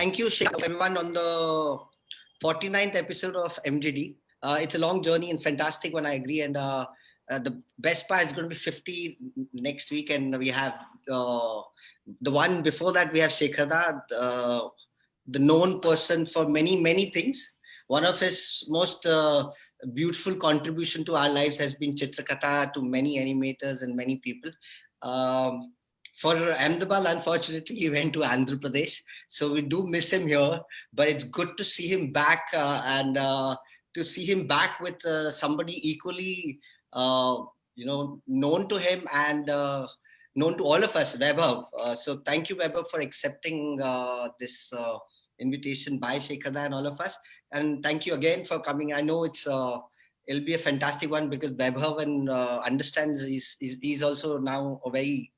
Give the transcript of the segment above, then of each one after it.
thank you, everyone, on the 49th episode of MGD. It's a long journey and fantastic one, I agree. And the best part is going to be 50 next week. And we have the one before that, we have SHEKHAR, the known person for many, many things. One of his most beautiful contribution to our lives has been Chitrakatha to many animators and many people. For Ahmedabad, unfortunately, he went to Andhra Pradesh. So we do miss him here, but it's good to see him back and to see him back with somebody equally, known to him and known to all of us, Vaibhav. So thank you, Vaibhav, for accepting this invitation by SHEKHAR and all of us. And thank you again for coming. I know it'll be a fantastic one because Vaibhav understands he's also now a very,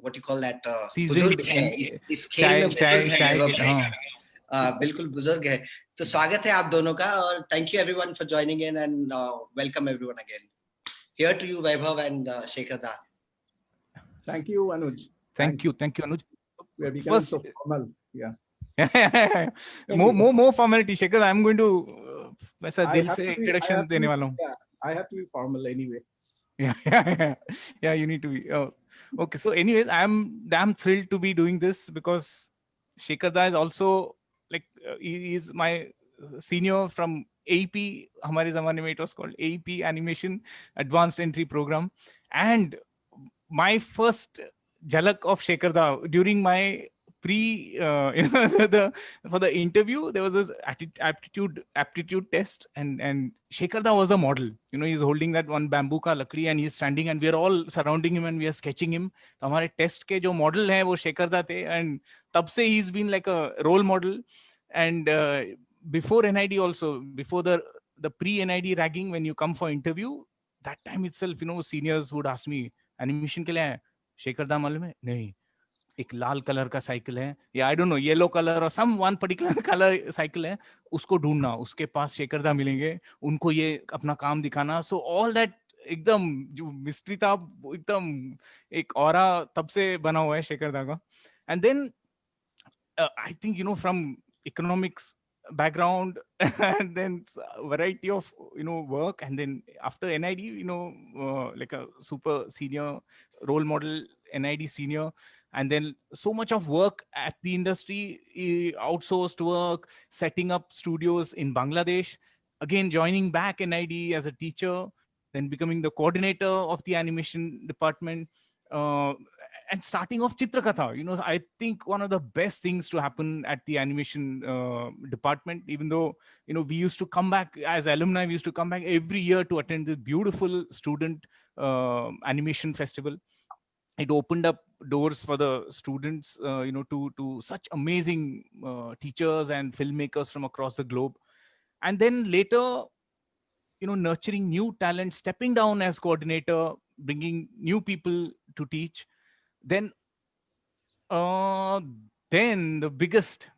what you call that, seasoned इस खेल में बुजुर्ग है, बिल्कुल बुजुर्ग है. तो स्वागत है आप दोनों का और thank you everyone for joining in and welcome everyone again. Here to you, Vaibhav and SHEKHAR. Thank you, Anuj. Thank you, Anuj. We are becoming so formal. Yeah. more formality, SHEKHAR. I'm going to वैसा दिल से introduction देने वाला हूँ. I have to be formal anyway. Yeah, you need to be. Okay, so anyways, I'm damn thrilled to be doing this because SHEKHAR is also like he is my senior from AEP. हमारे ज़माने में it was called AEP Animation Advanced Entry Program, and my first jhalak of SHEKHAR during my for the interview there was this aptitude test and SHEKHAR was the model. He's holding that one bamboo ka lakdi and he's standing and we are all surrounding him and we are sketching him. So हमारे test के जो model हैं वो SHEKHAR थे and तब से he's been like a role model. And before NID also, before the pre-NID ragging, when you come for interview, that time itself, seniors would ask me, animation के लिए है SHEKHAR मालूम है? नहीं, एक लाल कलर का साइकिल है या I don't know yellow colour और सम वन पर्टिकुलर कलर साइकिल है, उसको ढूंढना, उसके पास SHEKHAR मिलेंगे, उनको ये अपना काम दिखाना. सो ऑल दैट एकदम जो मिस्ट्री था एकदम एक ऑरा तब से बना हुआ है SHEKHAR का. And then I think from economics background and then variety of work, and then after NID like a super senior role model NID senior, and then so much of work at the industry, outsourced work, setting up studios in Bangladesh, again joining back NID as a teacher, then becoming the coordinator of the animation department, and starting off Chitrakatha. I think one of the best things to happen at the animation department, even though, we used to come back as alumni, we used to come back every year to attend the beautiful student animation festival. It opened up doors for the students, to such amazing teachers and filmmakers from across the globe. And then later, nurturing new talent, stepping down as coordinator, bringing new people to teach. Then the biggest,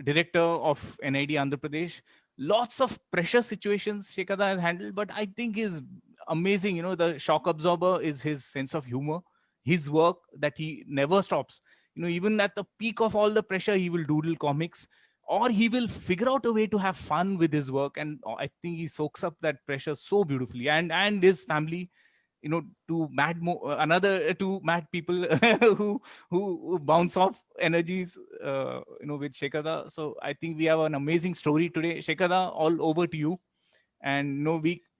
director of NID Andhra Pradesh, lots of pressure situations SHEKHAR has handled, but I think is amazing. The shock absorber is his sense of humor, his work that he never stops. Even at the peak of all the pressure, he will doodle comics or he will figure out a way to have fun with his work. And I think he soaks up that pressure so beautifully. And his family, two mad people who bounce off energies, with SHEKHAR. So I think we have an amazing story today. SHEKHAR, all over to you. And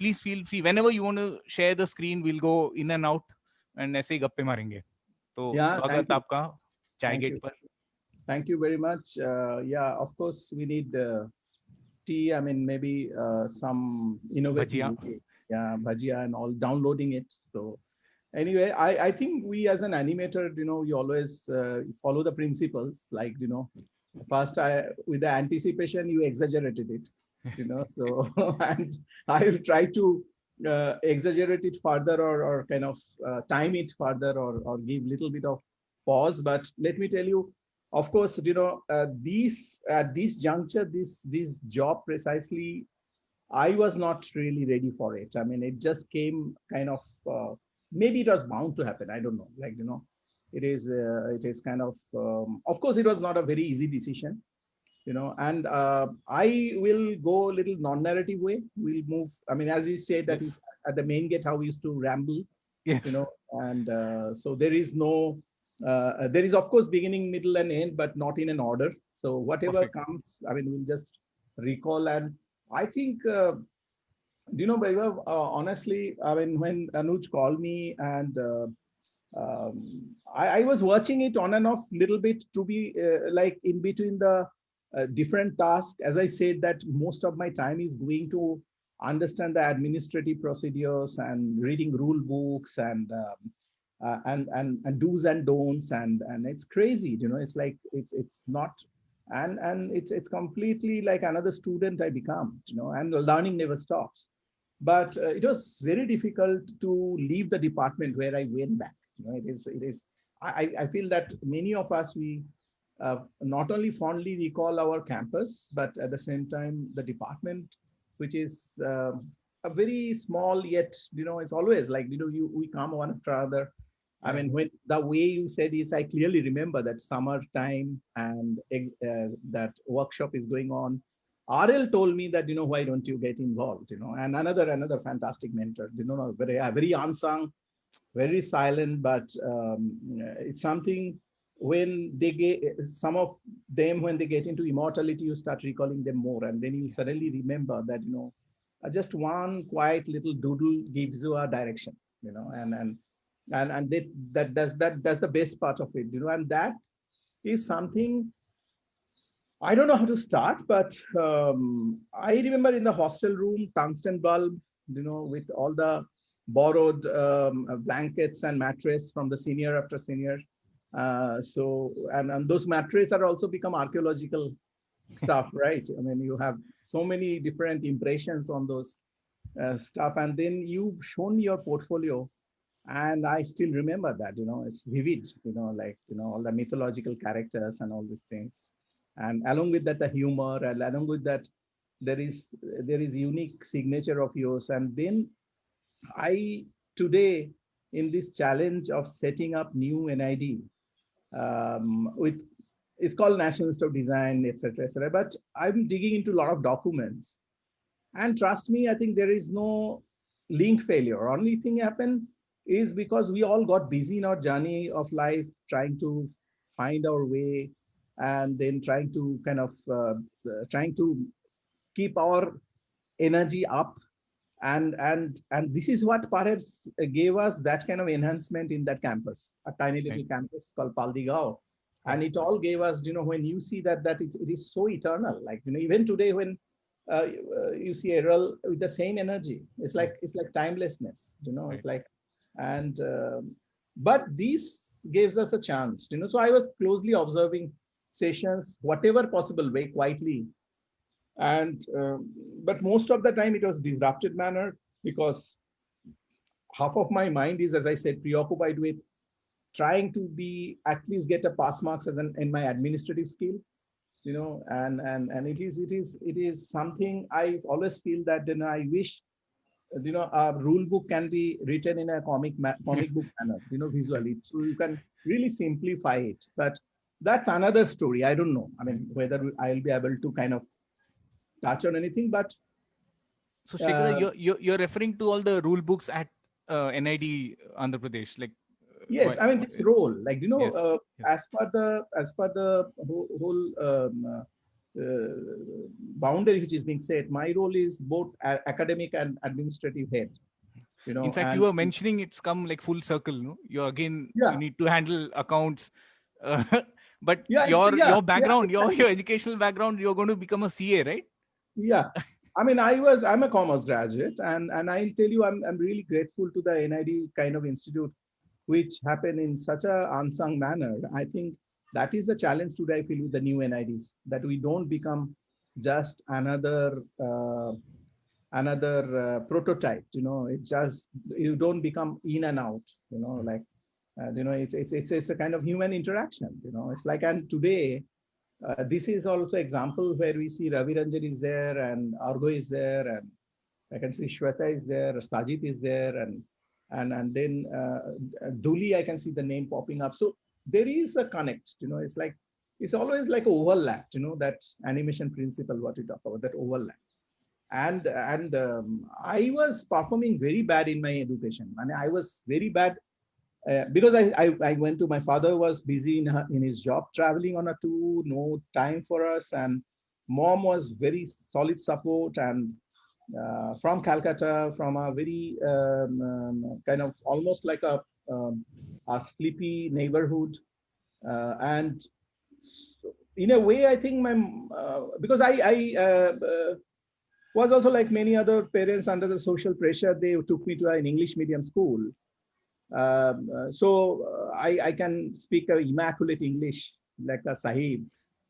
please feel free whenever you want to share the screen. We'll go in and out and ऐसे ही गप्पे मारेंगे. तो स्वागत आपका चाय gate पर. Thank you very much. Yeah, of course we need tea. I mean, maybe some innovative. Yeah, bhajia and all, downloading it. So anyway, I think we as an animator, you always follow the principles, like, first with the anticipation, you exaggerated it, so, and I will try to exaggerate it further or kind of time it further or give little bit of pause. But let me tell you, of course, at this juncture, this job precisely, I was not really ready for it. I mean, it just came kind of, maybe it was bound to happen. I don't know, it is kind of course, it was not a very easy decision, and I will go a little non-narrative way. We'll move. I mean, as you said, that Yes. is at the main gate, how we used to ramble, Yes. and so there is no, there is of course beginning, middle, and end, but not in an order. So whatever Perfect. comes, I mean, we'll just recall. And I think, Vaibhav, honestly, I mean, when Anuj called me and I was watching it on and off little bit to be like in between the different tasks. As I said, that most of my time is going to understand the administrative procedures and reading rule books and and do's and don'ts, and it's crazy, it's like it's not, and it's completely like another student I become, and the learning never stops. But it was very difficult to leave the department where I went back. It is. I feel that many of us, we not only fondly recall our campus, but at the same time the department, which is a very small, yet it's always like, we come one after other. I Yeah. mean, when the way you said is, I clearly remember that summertime and that workshop is going on. RL told me that, why don't you get involved, and another fantastic mentor, very unsung, very silent, but it's something. When they get, some of them, when they get into immortality, you start recalling them more, and then you suddenly remember that, just one quiet little doodle gives you a direction, and that's the best part of it, and that is something I don't know how to start. But I remember in the hostel room, tungsten bulb, with all the borrowed blankets and mattress from the senior after senior. So, and those mattresses are also become archaeological stuff, right? I mean, you have so many different impressions on those stuff. And then you've shown me your portfolio, and I still remember that, it's vivid, like, all the mythological characters and all these things. And along with that, the humor, and along with that, there is unique signature of yours. And then I, today, in this challenge of setting up new NID, with, it's called National Institute of Design, etc., etc. But I'm digging into a lot of documents, and trust me, I think there is no link failure. Only thing happened is because we all got busy in our journey of life, trying to find our way, and then trying to kind of trying to keep our energy up. And this is what perhaps gave us that kind of enhancement in that campus, a tiny little Right. campus called Paldigao. And Right. it all gave us, when you see that it is so eternal, like, even today, when you see Errol with the same energy, it's like timelessness, Right. it's like. And but this gives us a chance, so I was closely observing sessions, whatever possible way, quietly. And but most of the time it was disrupted manner, because half of my mind is, as I said, preoccupied with trying to be, at least get a pass marks as an in my administrative skill, and it is something I always feel that, I wish, a rule book can be written in a comic book manner, Right. visually, so you can really simplify it. But that's another story. I don't know, I Right. mean, whether I'll be able to kind of touch on anything. But So Shekhar, uh, you're referring to all the rule books at NID Andhra Pradesh, like yes, I mean, this role, like, yes, yes, as per the whole boundary which is being set, my role is both academic and administrative head, in fact you and were mentioning it's come like full circle, no? You again, you yeah, need to handle accounts, uh, but yeah, yeah, your yeah, background, exactly. your educational background, you're going to become a CA, right? Yeah. I mean, I'm a commerce graduate, and I'll tell you, I'm really grateful to the NID kind of institute, which happened in such a unsung manner. I think that is the challenge today, I feel, with the new NIDs, that we don't become just another prototype. It just, you don't become in and out. Like, it's a kind of human interaction. It's like, and today, this is also example where we see Ravi Ranjan is there, and Argo is there, and I can see Shweta is there, Sajid is there, and and then Duli, I can see the name popping up. So there is a connect, it's like, it's always like overlap, that animation principle, what you talk about, that overlap. And I was performing very bad in my education. And I was very bad because I went to, my father was busy in his job, traveling on a tour, no time for us. And mom was very solid support, and from Calcutta, from a very kind of almost like a sleepy neighborhood. And in a way, I think because I was also like many other parents under the social pressure, they took me to an English medium school. So I can speak immaculate English like a sahib,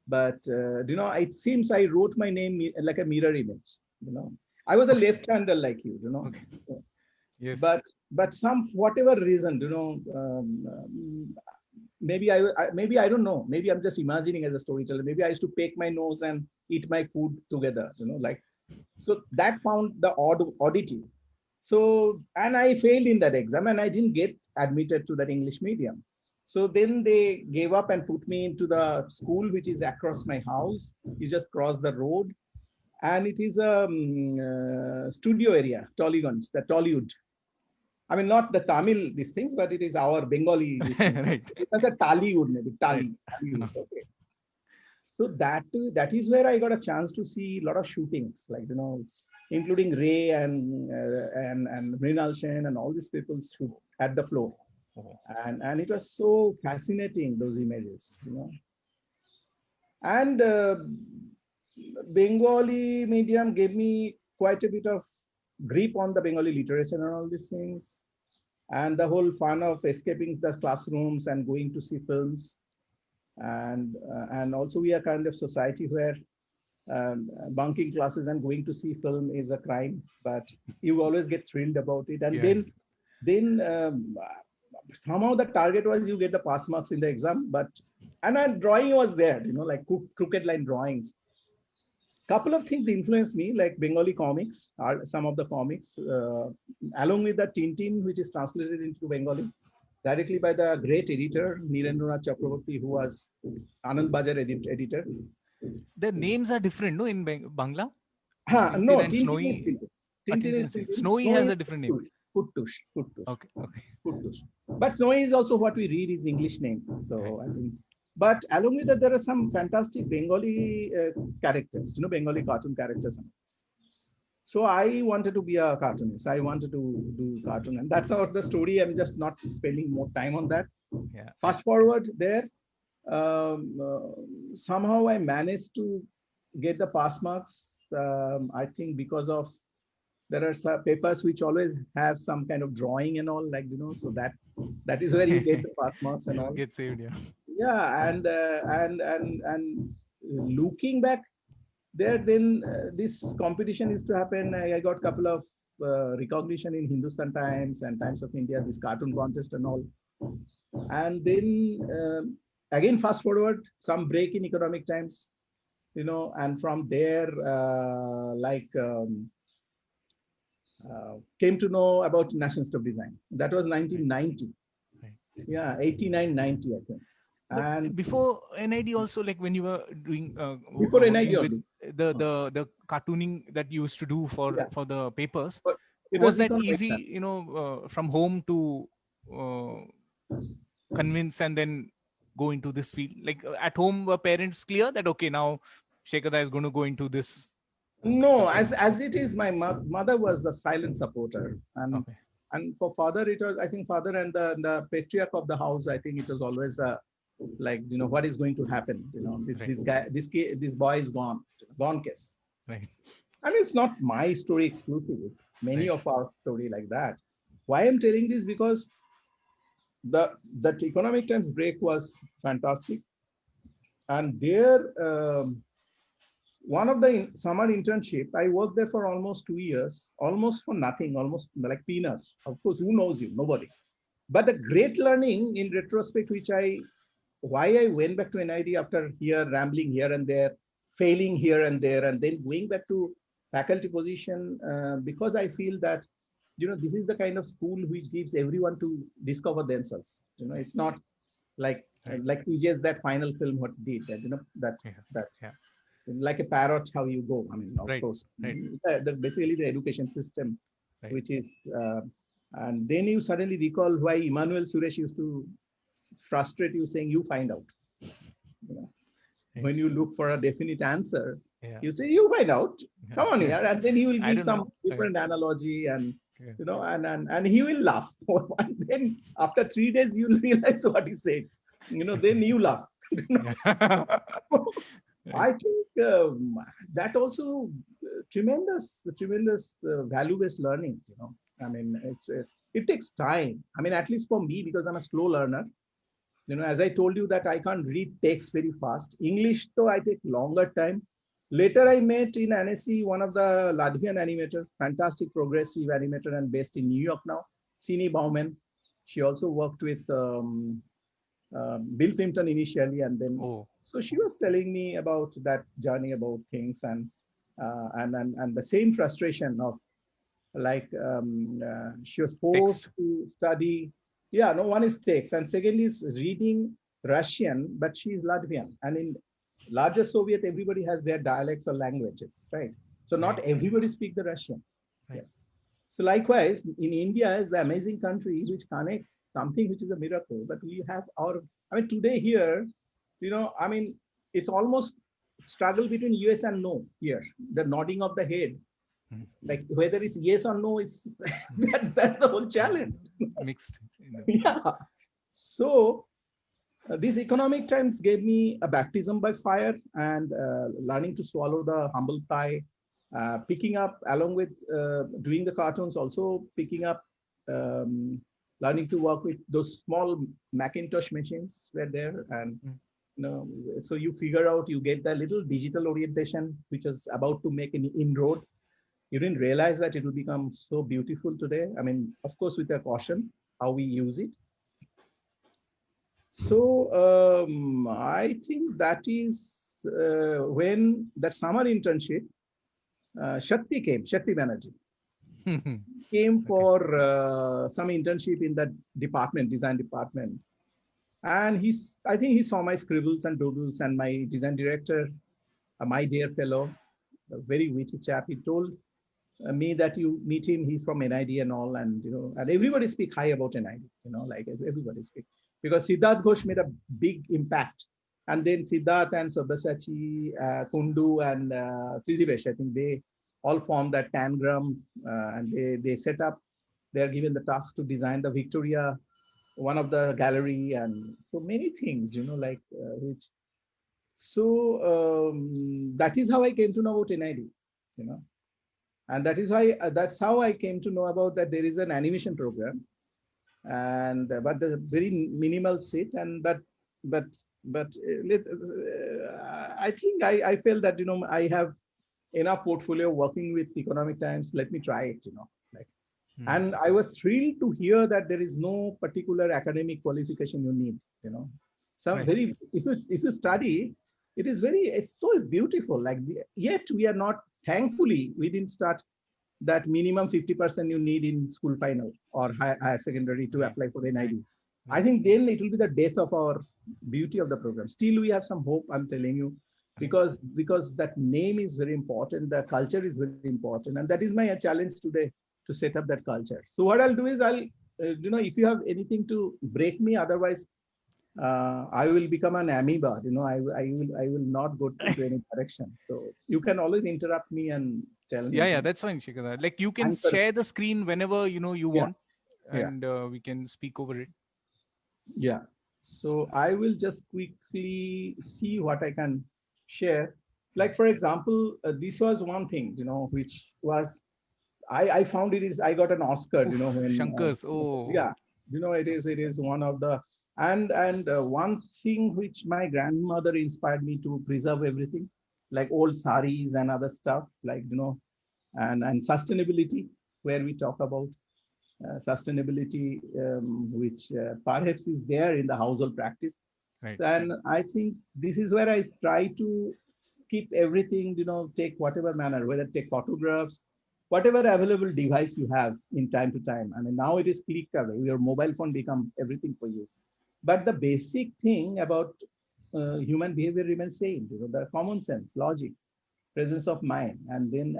but it seems I wrote my name like a mirror image. I was a left-hander like you. Okay. Yes. But some whatever reason, maybe maybe I don't know. Maybe I'm just imagining as a storyteller. Maybe I used to pick my nose and eat my food together. Like, so that found the oddity. So, and I failed in that exam, and I didn't get admitted to that English medium. So then they gave up and put me into the school, which is across my house. You just cross the road, and it is a studio area, Tollygons, the Tollywood. I mean, not the Tamil, these things, but it is our Bengali. Right. That's a Tollywood, maybe Tali. Right. Okay. So that is where I got a chance to see a lot of shootings, like, including Ray and Mrinal Sen and all these people shoot at the floor. And it was so fascinating, those images, And Bengali medium gave me quite a bit of grip on the Bengali literature and all these things. And the whole fun of escaping the classrooms and going to see films. And also we are kind of society where bunking classes and going to see film is a crime, but you always get thrilled about it. And then somehow the target was you get the pass marks in the exam, and drawing was there, like crooked line drawings. Couple of things influenced me, like Bengali comics, some of the comics, along with the Tintin, which is translated into Bengali directly by the great editor, Nirendranath Chakraborty, who was Anand Bajar editor. The names are different, no, in Bangla? No, and Snowy. Snowy has a different name. Kuttush. Okay. Kuttush. But Snowy is also what we read is English name. So I think, but along with that, there are some fantastic Bengali characters, Bengali cartoon characters. So I wanted to be a cartoonist. I wanted to do cartoon, and that's how the story. I'm just not spending more time on that. Yeah. Fast forward there. Somehow I managed to get the pass marks. I think because of there are some papers which always have some kind of drawing and all, like, so that is where you get the pass marks and all. Get saved, yeah. Yeah, and looking back there, then this competition used to happen. I got a couple of recognition in Hindustan Times and Times of India, this cartoon contest and all. And then again, fast forward, some break in Economic Times, and from there, came to know about National Institute of Design. That was 1990. Right. Yeah, 89, 90, I think. But and before NID also, like when you were doing before NID with the cartooning that you used to do for the papers, it was that easy, from home to convince and then go into this field? Like at home, were parents clear that okay, now Shekhar is going to go into this? No, as it is, my mother was the silent supporter, and for father it was, I think, father and the patriarch of the house. I think it was always like, what is going to happen? This boy is gone case. Right. And it's not my story exclusive. It's many of our story like that. Why I'm telling this, because the Economic Times break was fantastic, and there. One of the summer internship, I worked there for almost 2 years, almost for nothing, almost like peanuts. Of course, who knows you? Nobody. But the great learning in retrospect, why I went back to NID after rambling here and there, failing here and there, and then going back to faculty position, because I feel that this is the kind of school which gives everyone to discover themselves. It's not like PJ's that final film what he did, that that like a parrot how you go. I mean, of course, basically the education system, which is, and then you suddenly recall why Emmanuel Suresh used to frustrate you, saying, "You find out." When you look for a definite answer, you say, "You find out. Come on here," and then he will give some different analogy, and and he will laugh. And then after 3 days, you'll realize what he said. Then you laugh. I think that also tremendous value-based learning. I mean, it takes time. I mean, at least for me, because I'm a slow learner. As I told you that I can't read text very fast. English, though, I take longer time. Later, I met in NSC one of the Latvian animator, fantastic progressive animator and based in New York now, Sini Bauman. She also worked with Bill Pimpton initially, and then so she was telling me about that journey, about things, and the same frustration of like she was forced to study. Yeah, no, one is text, and second is reading Russian, but she is Latvian, and in larger Soviet, everybody has their dialects or languages, right? So not everybody speaks the Russian. Right. So likewise, in India is the amazing country which connects something which is a miracle. But we have I mean, today here, I mean, it's almost struggle between yes and no here. The nodding of the head, like whether it's yes or no, it's that's the whole challenge. Mixed. Yeah. So these economic times gave me a baptism by fire, and learning to swallow the humble pie, picking up along with doing the cartoons, also picking up, learning to work with those small Macintosh machines were there. And so you figure out, you get the little digital orientation, which is about to make an inroad. You didn't realize that it will become so beautiful today. I mean, of course, with a caution, how we use it. So I think that is when that summer internship, Shakti Banerjee came for some internship in that department, design department. And I think he saw my scribbles and doodles, and my design director, my dear fellow, a very witty chap, he told me that you meet him, he's from NID and all, and and everybody speak high about NID, like everybody speak, because Siddharth Ghosh made a big impact, and then Siddharth and Sabyasachi, Kundu and Tridivesh, I think they all formed that tangram, and they set up. They're given the task to design the Victoria, one of the gallery, and so many things, like which. So that is how I came to know about NID, and that is why that's how I came to know about that there is an animation program, and but the very minimal seat, and but I think I felt that I have enough portfolio working with economic times. Let me try it, like. And I was thrilled to hear that there is no particular academic qualification you need, Some very if you study, it's so beautiful. Like yet we are not, thankfully, we didn't start that minimum 50% you need in school final or higher secondary to apply for NID. I think then it will be the death of our beauty of the program. Still, we have some hope, I'm telling you, because that name is very important, the culture is very important, and that is my challenge today, to set up that culture. So what I'll do is if you have anything to break me, otherwise I will become an amoeba. I will not go to any direction. So you can always interrupt me and tell me. Yeah, that's fine, Shekhar. Like you can share the screen whenever you want, and we can speak over it. Yeah. So I will just quickly see what I can share. Like for example, this was one thing, which was I found I got an Oscar, when Shankars. Yeah, it is one of the. And one thing which my grandmother inspired me to preserve everything, like old saris and other stuff, like, and sustainability, where we talk about sustainability, which perhaps is there in the household practice. Right. And I think this is where I try to keep everything, take whatever manner, whether take photographs, whatever available device you have in time to time. I mean, now it is click away. Your mobile phone become everything for you. But the basic thing about human behavior remains same. The common sense, logic, presence of mind, and then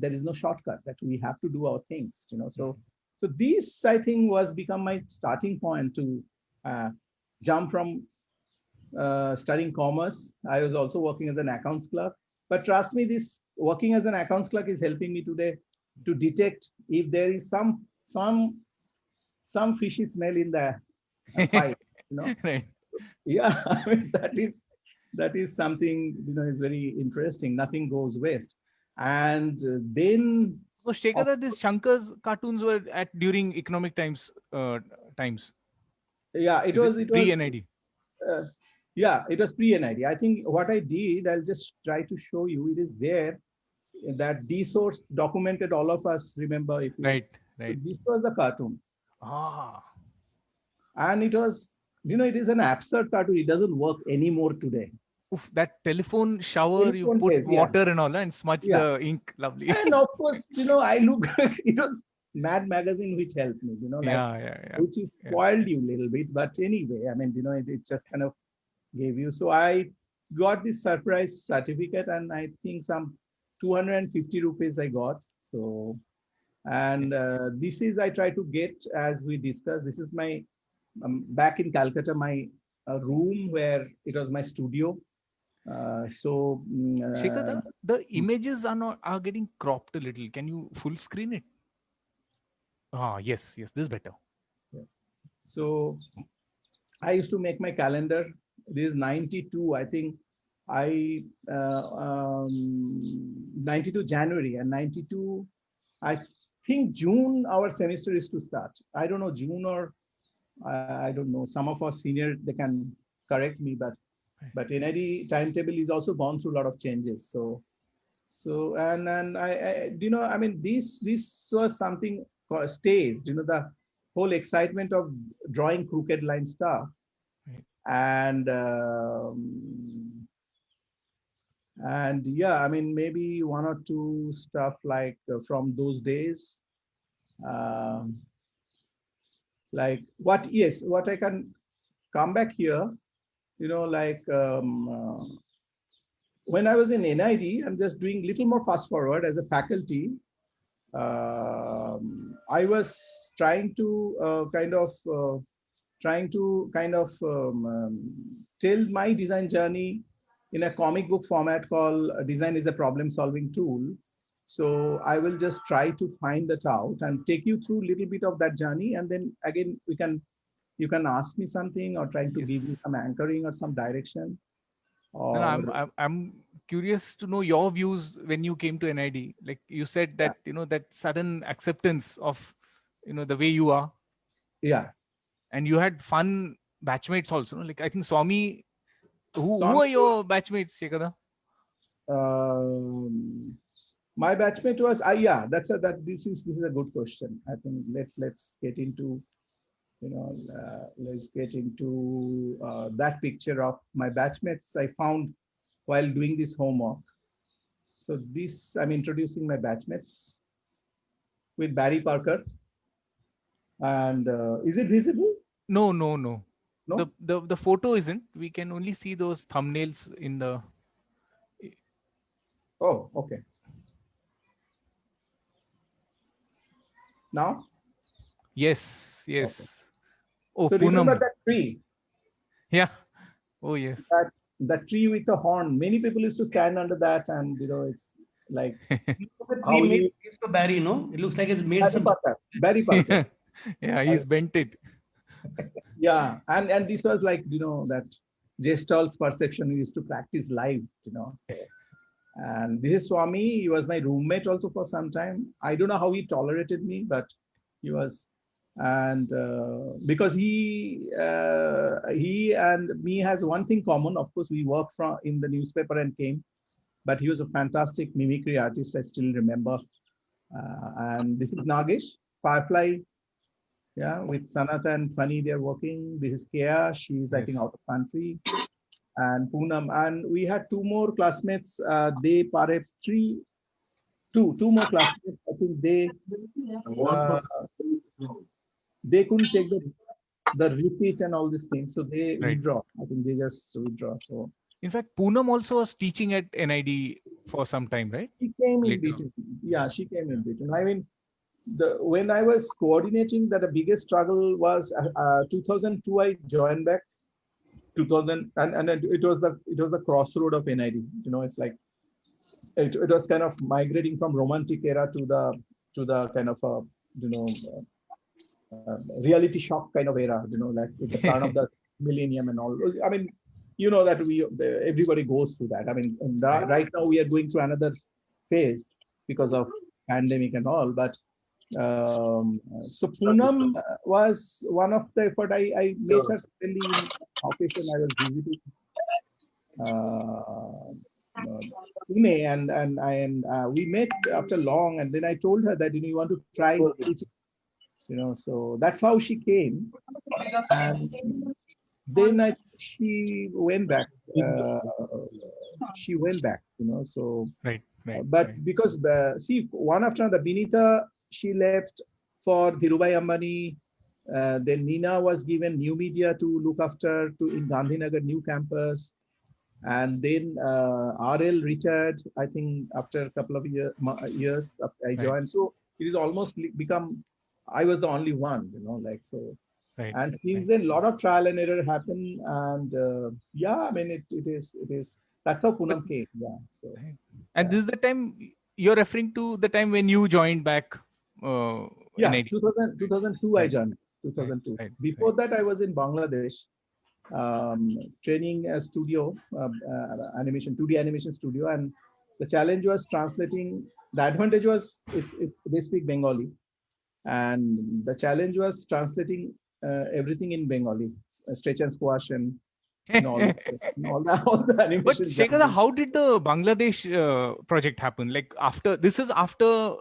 there is no shortcut that we have to do our things. So this, I think, was become my starting point to jump from studying commerce. I was also working as an accounts clerk. But trust me, this working as an accounts clerk is helping me today to detect if there is some fishy smell in the pipe. Right. Yeah, I mean, that is something is very interesting. Nothing goes waste. And then So Shekhar, these Shankar's cartoons were at during economic times. Yeah, it was pre-NID. Yeah, it was pre-NID. I think what I did, I'll just try to show you. It is there that D source documented all of us. Remember, if you, right. This was the cartoon. And it was, it is an absurd cartoon. It doesn't work anymore today. Oof, that telephone shower, you put water and all and smudge the ink. Lovely. And of course, I look, it was Mad Magazine which helped me, which is spoiled you a little bit. But anyway, I mean, it just kind of gave you. So I got this surprise certificate, and I think some 250 rupees I got. So, and this is, I try to get, as we discussed, this is my, back in Calcutta, my room where it was my studio. Shekhar, the images are getting cropped a little. Can you full screen it? Yes, this is better. Yeah. So I used to make my calendar. This is 92, I think. 92 January, and 92, I think June our semester is to start. I don't know, June or I don't know. Some of our seniors, they can correct me, but NID timetable is also gone through a lot of changes. So and I I mean, this was something staged. The whole excitement of drawing crooked line stuff, and yeah, I mean, maybe one or two stuff like from those days, like what I can come back here, like when I was in NID, I'm just doing little more fast forward as a faculty. I was trying to tell my design journey in a comic book format called Design is a Problem Solving Tool. So I will just try to find that out and take you through a little bit of that journey. And then again, you can ask me something or trying to give you some anchoring or some direction. Or... No, I'm curious to know your views when you came to NID. Like you said that, that sudden acceptance of, the way you are. Yeah. And you had fun batchmates also. Like I think Swami, who are your batchmates, Shekhar? My batchmate was, this is a good question. I think let's get into, let's get into that picture of my batchmates I found while doing this homework. So this, I'm introducing my batchmates with Barry Parker. And is it visible? No. No? The photo isn't. We can only see those thumbnails in the... Oh, okay. Now? Yes. Okay. Oh, so Poonam. Remember that tree? Yeah. Oh, yes. That tree with the horn. Many people used to stand under that, and it's like... The tree made for Barry, no? It looks like it's made Barry Parker. Yeah, he's bent it. Yeah, and this was like, that Gestalt perception we used to practice live, So, and this is Swami. He was my roommate also for some time. I don't know how he tolerated me, but he was, and because he and me has one thing common. Of course, we worked in the newspaper and came, but he was a fantastic mimicry artist. I still remember. And this is Nagesh, Firefly. Yeah, with Sanat and Funny, they're working. This is Kea. She's, I think, out of country. And Poonam. And we had two more classmates. They perhaps three two more classmates. I think uh, they couldn't take the repeat and all these things, so they Right. withdraw. I think they just withdraw. So In fact, Poonam also was teaching at NID for some time, right? she came in Later. between. Yeah, she came in between. I mean, when I was coordinating, that the biggest struggle was 2002. I joined back 2000, and it was the crossroad of NID. You know, it's like it was kind of migrating from romantic era to the kind of reality shock kind of era. You know, like with the turn of the millennium and all. I mean, you know that everybody goes through that. I mean, right now we are going through another phase because of pandemic and all. But so Poonam was one of the effort. I met her suddenly in occasion. I was visiting Pune, and we met after long, and then I told her that you want to try teaching, so that's how she came, and then she went back. So Right. but because see, one after another, Binita, she left for Dhirubhai Ambani. Then Nina was given new media to look after in Gandhinagar new campus. And then RL retired, I think, after a couple of years I joined. Right. So it is almost become, I was the only one, so. Right. And since then, a lot of trial and error happened. And yeah, I mean, it is, that's how Poonam came. Yeah. So. And this is the time you're referring to, the time when you joined back? Yeah, 2002 right. I joined, 2002. Right. Before that, I was in Bangladesh. Training a studio, animation, 2D animation studio, and the challenge was translating. The advantage was they speak Bengali, and the challenge was translating everything in Bengali, stretch and squash and all the animation. But Shekhar, how did the Bangladesh project happen? Like after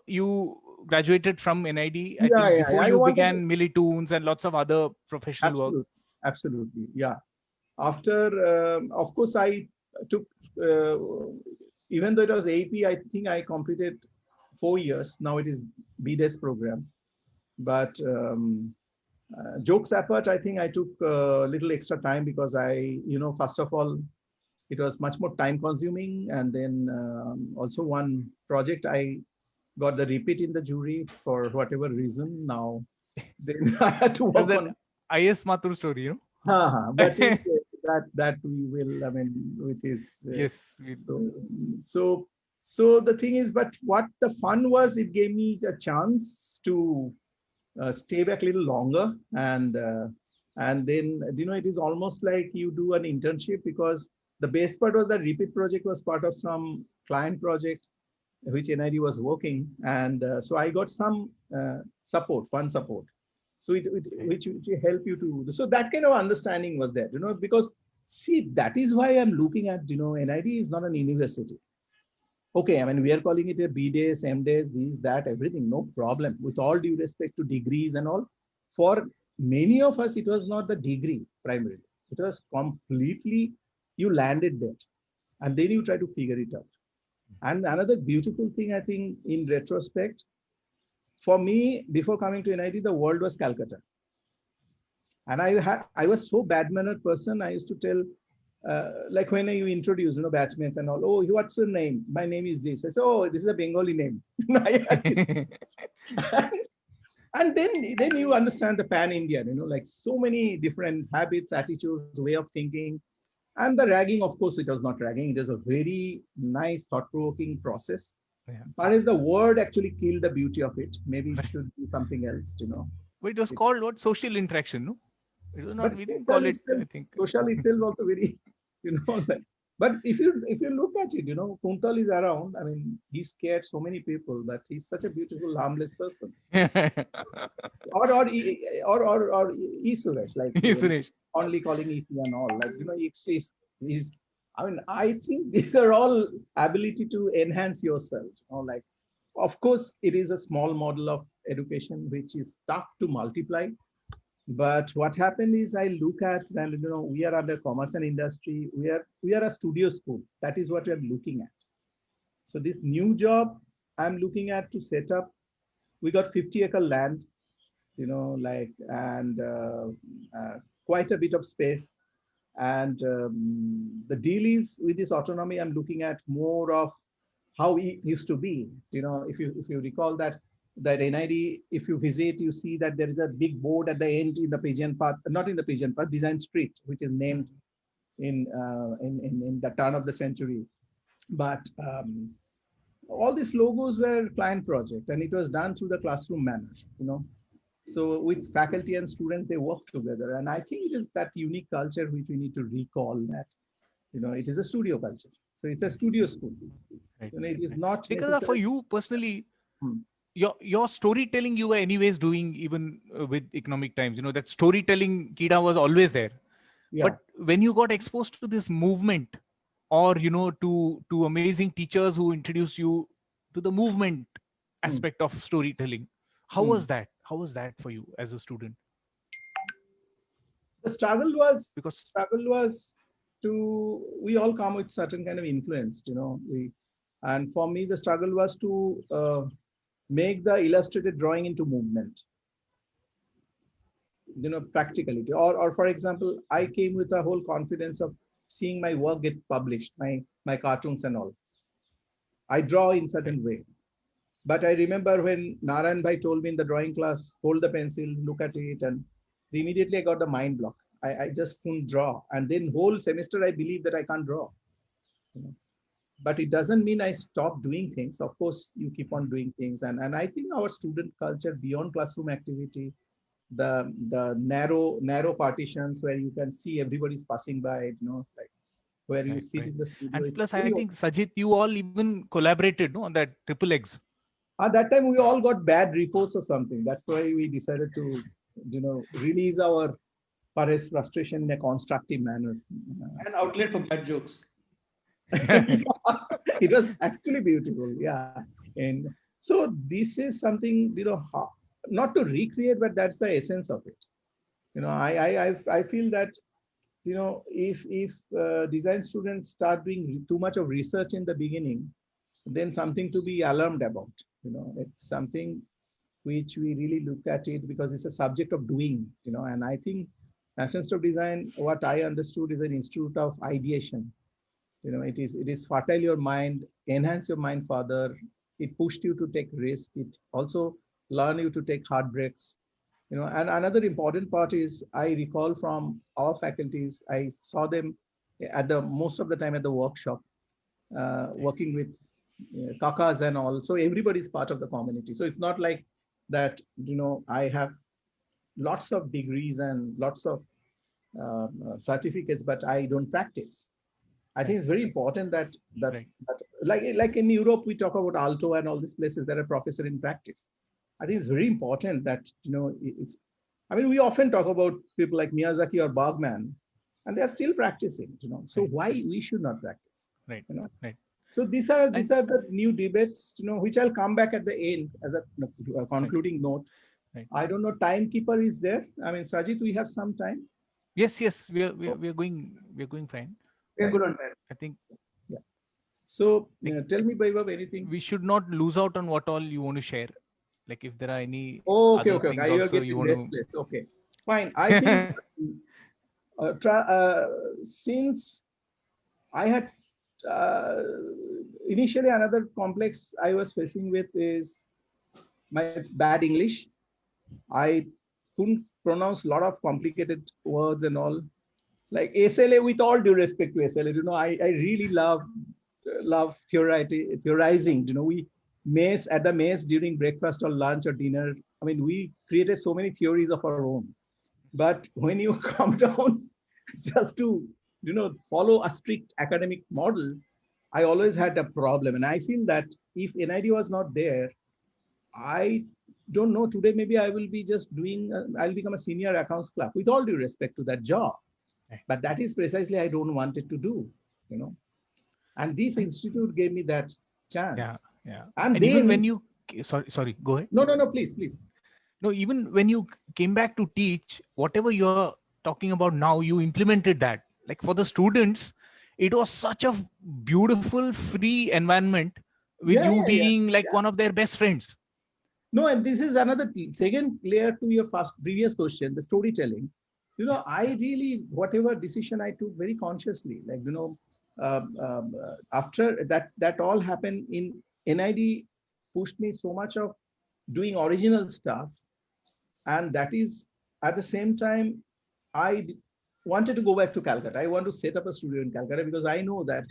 you graduated from NID, I think before you began Millitoons and lots of other professional work. Absolutely, yeah. After, of course, I took, even though it was AP, I think I completed 4 years. Now it is BDES program. But jokes apart, I think I took a little extra time because first of all, it was much more time consuming. And then also one project, I got the repeat in the jury for whatever reason. Now, then I had to work on IS Mathur story, but that we will, I mean, with his yes. So the thing is, but what the fun was, it gave me a chance to stay back a little longer, and then it is almost like you do an internship, because the best part was the repeat project was part of some client project which NID was working, and so I got some fun support. So which help you to, so that kind of understanding was there, because see, that is why I'm looking at, NID is not an university. Okay, I mean, we are calling it a BDES, MDES, these, that, everything, no problem. With all due respect to degrees and all, for many of us, it was not the degree primarily. It was completely, you landed there, and then you try to figure it out. And another beautiful thing, I think, in retrospect, for me, before coming to NID, the world was Calcutta. And I was so bad-mannered person. I used to tell, like when you introduce, batchmates and all, oh, what's your name? My name is this. I said, oh, this is a Bengali name. And then you understand the pan-Indian, like so many different habits, attitudes, way of thinking. And the ragging, of course, it was not ragging. It was a very nice, thought-provoking process. Yeah. But if the word actually killed the beauty of it, maybe it should be something else, But it was called what? Social interaction, no? It was not, we didn't call it, I think. Social itself also very, but if you look at it, Kuntal is around. I mean, he scared so many people, but he's such a beautiful, harmless person. or Suresh, like Suresh. Only calling EP and all, like, he's, I mean, I think these are all ability to enhance yourself. Like, of course, it is a small model of education which is tough to multiply. But what happened is, I look at, and we are under commerce and industry. We are a studio school. That is what we are looking at. So this new job, I'm looking at to set up. We got 50-acre land, and quite a bit of space. And the deal is with this autonomy, I'm looking at more of how it used to be. If you recall that NID, if you visit, you see that there is a big board at the end in the Pigeon Path, not in the Pigeon Path, Design Street, which is named in the turn of the century. But all these logos were client project, and it was done through the classroom manner. So with faculty and students, they work together. And I think it is that unique culture which we need to recall, that, it is a studio culture. So it's a studio school. Right. It is not Because for you personally, your storytelling you were anyways doing even with Economic Times. That storytelling Kida was always there. Yeah. But when you got exposed to this movement, or to amazing teachers who introduced you to the movement aspect of storytelling, how was that? How was that for you as a student? The struggle was we all come with certain kind of influence, and for me, the struggle was to make the illustrated drawing into movement, practicality. Or for example, I came with a whole confidence of seeing my work get published, my cartoons and all. I draw in certain way. But I remember when Narayan Bhai told me in the drawing class, hold the pencil, look at it, and immediately I got the mind block. I just couldn't draw. And then whole semester, I believed that I can't draw. But it doesn't mean I stopped doing things. Of course, you keep on doing things. And I think our student culture beyond classroom activity, the narrow partitions where you can see everybody's passing by, like where you sit in the studio. And plus, I think, Sajid, you all even collaborated on that triple X. At that time, we all got bad reports or something. That's why we decided to, release our frustration in a constructive manner. An outlet for bad jokes. It was actually beautiful, yeah. And so this is something, not to recreate, but that's the essence of it. I feel that, if design students start doing too much of research in the beginning, then something to be alarmed about. It's something which we really look at it because it's a subject of doing, and I think National Institute of Design, what I understood, is an institute of ideation. It is fertile your mind, enhance your mind further. It pushed you to take risk. It also learn you to take heartbreaks. And another important part is, I recall from our faculties, I saw them at most of the time at the workshop, working with kakas and all. So everybody's part of the community. So it's not like that, I have lots of degrees and lots of certificates, but I don't practice. I think it's very important that like in Europe, we talk about Alto and all these places that are professor in practice. I think it's very important that, we often talk about people like Miyazaki or Bergman, and they're still practicing, so why we should not practice? Right. Right. So these are the new debates, which I'll come back at the end as a concluding note. Right. I don't know, timekeeper is there. Sajid, we have some time. Yes, we are going fine. We're good on time. I think. Yeah. So tell me, Vaibhav, anything. We should not lose out on what all you want to share. Like if there are any. Okay. You are getting restless. Okay, fine. I think since I had initially, another complex I was facing with is my bad English. I couldn't pronounce a lot of complicated words and all. Like SLA, with all due respect to SLA, I really love theorizing. We at the mess during breakfast or lunch or dinner. We created so many theories of our own. But when you come down just to follow a strict academic model, I always had a problem. And I feel that if NID was not there, I don't know, today maybe I will be just I'll become a senior accounts clerk, with all due respect to that job. But that is precisely I don't want it to do, And this institute gave me that chance. Yeah. And then, even when you, sorry, go ahead. No, please. No, even when you came back to teach, whatever you're talking about now, you implemented that. Like for the students, it was such a beautiful, free environment with Yeah, you yeah, yeah. being like Yeah. one of their best friends. No, and this is another second layer to your first previous question, the storytelling. I really, whatever decision I took very consciously, like, after that all happened in NID, pushed me so much of doing original stuff. And that is at the same time, wanted to go back to Calcutta. I want to set up a studio in Calcutta because I know that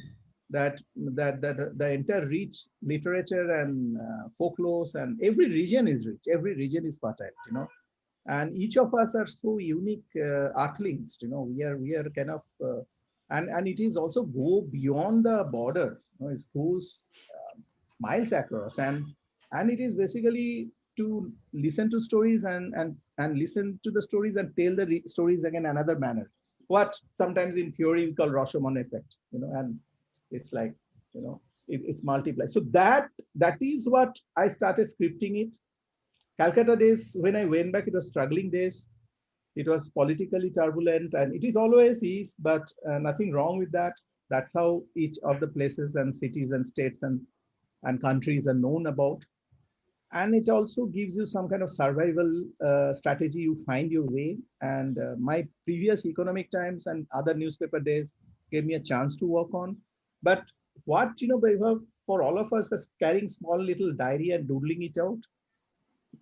the entire rich literature and folklore and every region is rich. Every region is fertile. And each of us are so unique earthlings. We are kind of and it is also go beyond the borders. It goes miles across, and it is basically to listen to stories and listen to the stories and tell the stories again another manner. What sometimes in theory we call Rashomon effect. And it's like, it's multiplied. So that is what I started scripting it. Calcutta days, when I went back, it was struggling days. It was politically turbulent, and it is always is, but nothing wrong with that. That's how each of the places and cities and states and countries are known about. And it also gives you some kind of survival strategy. You find your way. And my previous Economic Times and other newspaper days gave me a chance to work on. But what, Vaibhav, for all of us, that's carrying small little diary and doodling it out,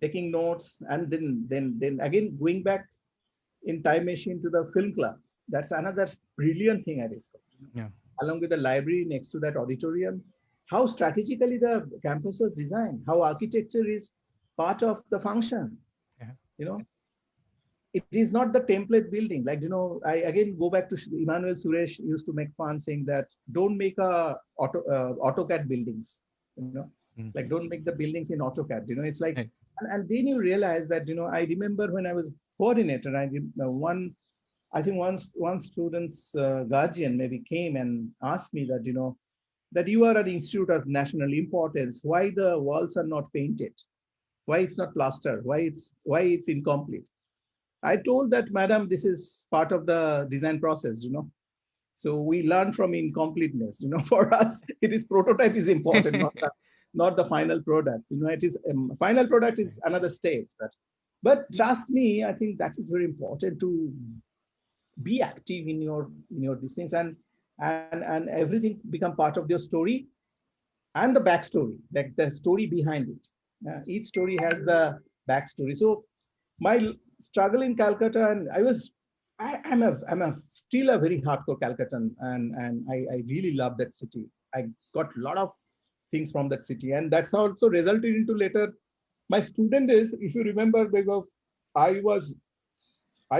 taking notes, and then again going back in time machine to the film club. That's another brilliant thing I discovered. Yeah. Along with the library next to that auditorium, how strategically the campus was designed, how architecture is part of the function. Yeah. It is not the template building. Like, I again go back to Emmanuel Suresh used to make fun saying that don't make AutoCAD buildings, like don't make the buildings in AutoCAD. It's like, and then you realize that, I remember when I was coordinator, I think one student's guardian maybe came and asked me that, that you are an institute of national importance, why the walls are not painted, why it's not plastered, why it's incomplete. I told that, madam, this is part of the design process. So we learn from incompleteness. For us, it is prototype is important, not the final product. It is final product is another stage. But trust me, I think that is very important to be active in your these things, and everything become part of your story and the backstory, like the story behind it. Each story has the backstory. So my struggle in Calcutta, and I'm still a very hardcore Calcuttan, and I really love that city. I got a lot of things from that city, and that's also resulted into later my student days. If you remember, because I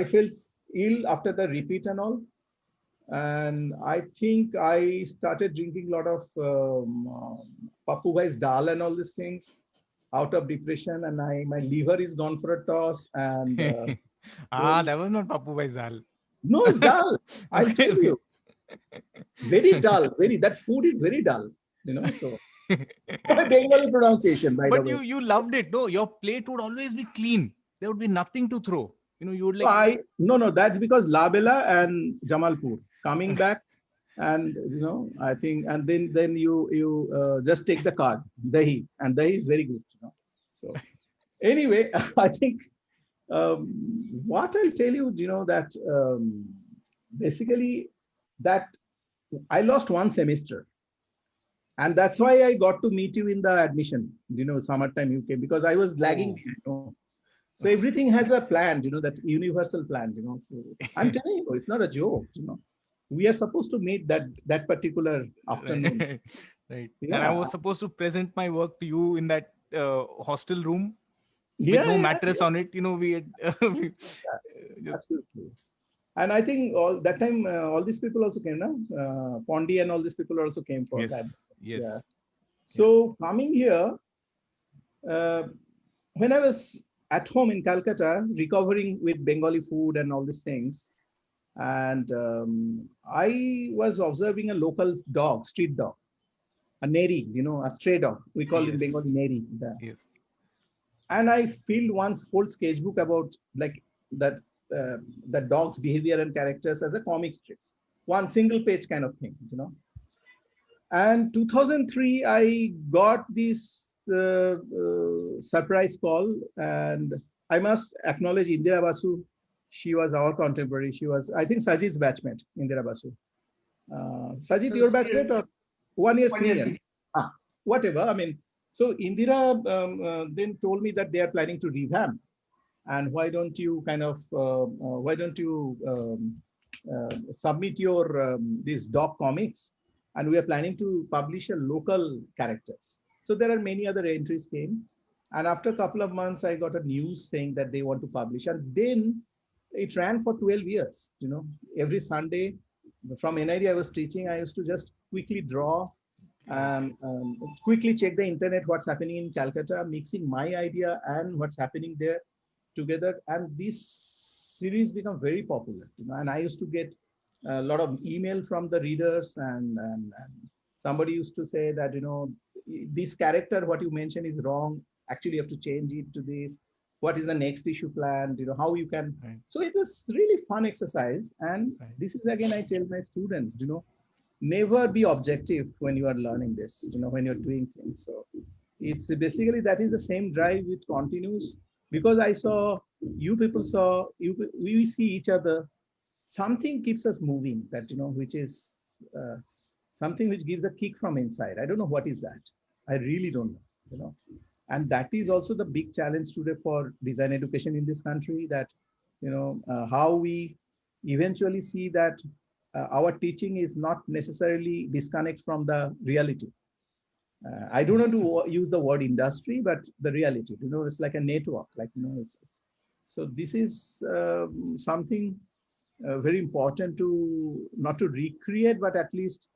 felt ill after the repeat and all, and I think I started drinking a lot of Papu Bhai's dal and all these things out of depression, and my liver is gone for a toss. And that was not Papu Bhai's dal. no, it's dull. I'll tell you, very dull. That food is very dull. So my Bengali pronunciation, by the way. But you loved it. No, your plate would always be clean. There would be nothing to throw. You would like. No, that's because Labela and Jamalpur coming back, and I think, and then you just take the card, dahi, and dahi is very good. So anyway, I think what I'll tell you, that basically that I lost one semester, and that's why I got to meet you in the admission. Summertime you came because I was lagging behind. So everything has a plan, that universal plan, So I'm telling you, it's not a joke, We are supposed to meet that particular afternoon. Right. Yeah. And I was supposed to present my work to you in that hostel room with no mattress on it. We had. Absolutely. And I think all that time, all these people also came, no? Pondi and all these people also came for that. Yes. Yeah. So coming here, when I was at home in Calcutta, recovering with Bengali food and all these things, and I was observing a local dog, street dog, a neri, a stray dog. We call it Bengali neri. Yes. And I filled one whole sketchbook about like that the dog's behavior and characters as a comic strips, one single page kind of thing, And 2003, I got this surprise call, and I must acknowledge Indira Basu. She was our contemporary. She was, I think, Sajid's batchmate, Indira Basu. Sajid, your batchmate or 1 year 1 year senior? senior. Whatever. I mean, so Indira then told me that they are planning to revamp, and why don't you kind of submit your these doc comics, and we are planning to publish a local characters. So there are many other entries came, and after a couple of months, I got a news saying that they want to publish, and then it ran for 12 years. You know, every Sunday from NID I was teaching, I used to just quickly draw, quickly check the internet, what's happening in Calcutta, mixing my idea and what's happening there together, and this series become very popular. You know, and I used to get a lot of email from the readers, and somebody used to say that, you know, this character, what you mentioned is wrong. Actually, you have to change it to this. What is the next issue planned? You know, how you can. Right. So it was really fun exercise. And Right. this is again, I tell my students, you know, never be objective when you are learning this, you know, when you're doing things. So it's basically that is the same drive which continues, because I saw you people saw you, we see each other, something keeps us moving, that, you know, which is something which gives a kick from inside. I don't know what is that. I really don't know, you know. And that is also the big challenge today for design education in this country, that, you know, how we eventually see that our teaching is not necessarily disconnect from the reality. I don't want to use the word industry, but the reality, you know, it's like a network, like, you know, so this is something very important to, not to recreate, but at least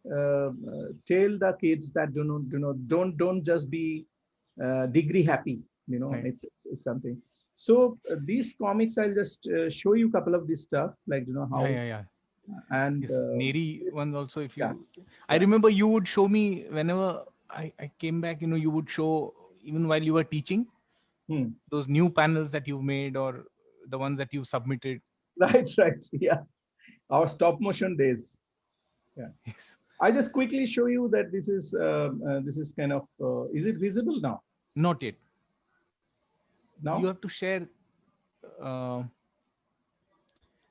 tell the kids that, don't just be degree happy, you know. Right. It's something. So these comics, I'll just show you a couple of this stuff, like, you know, how. Yeah. And Yes, Neri one also. If you, yeah. I remember you would show me whenever I came back. You know, you would show even while you were teaching those new panels that you've made, or the ones that you've submitted. Right, yeah. Our stop motion days. Yeah. Yes. I just quickly show you that this is kind of. Is it visible now? Not yet. Now You have to share.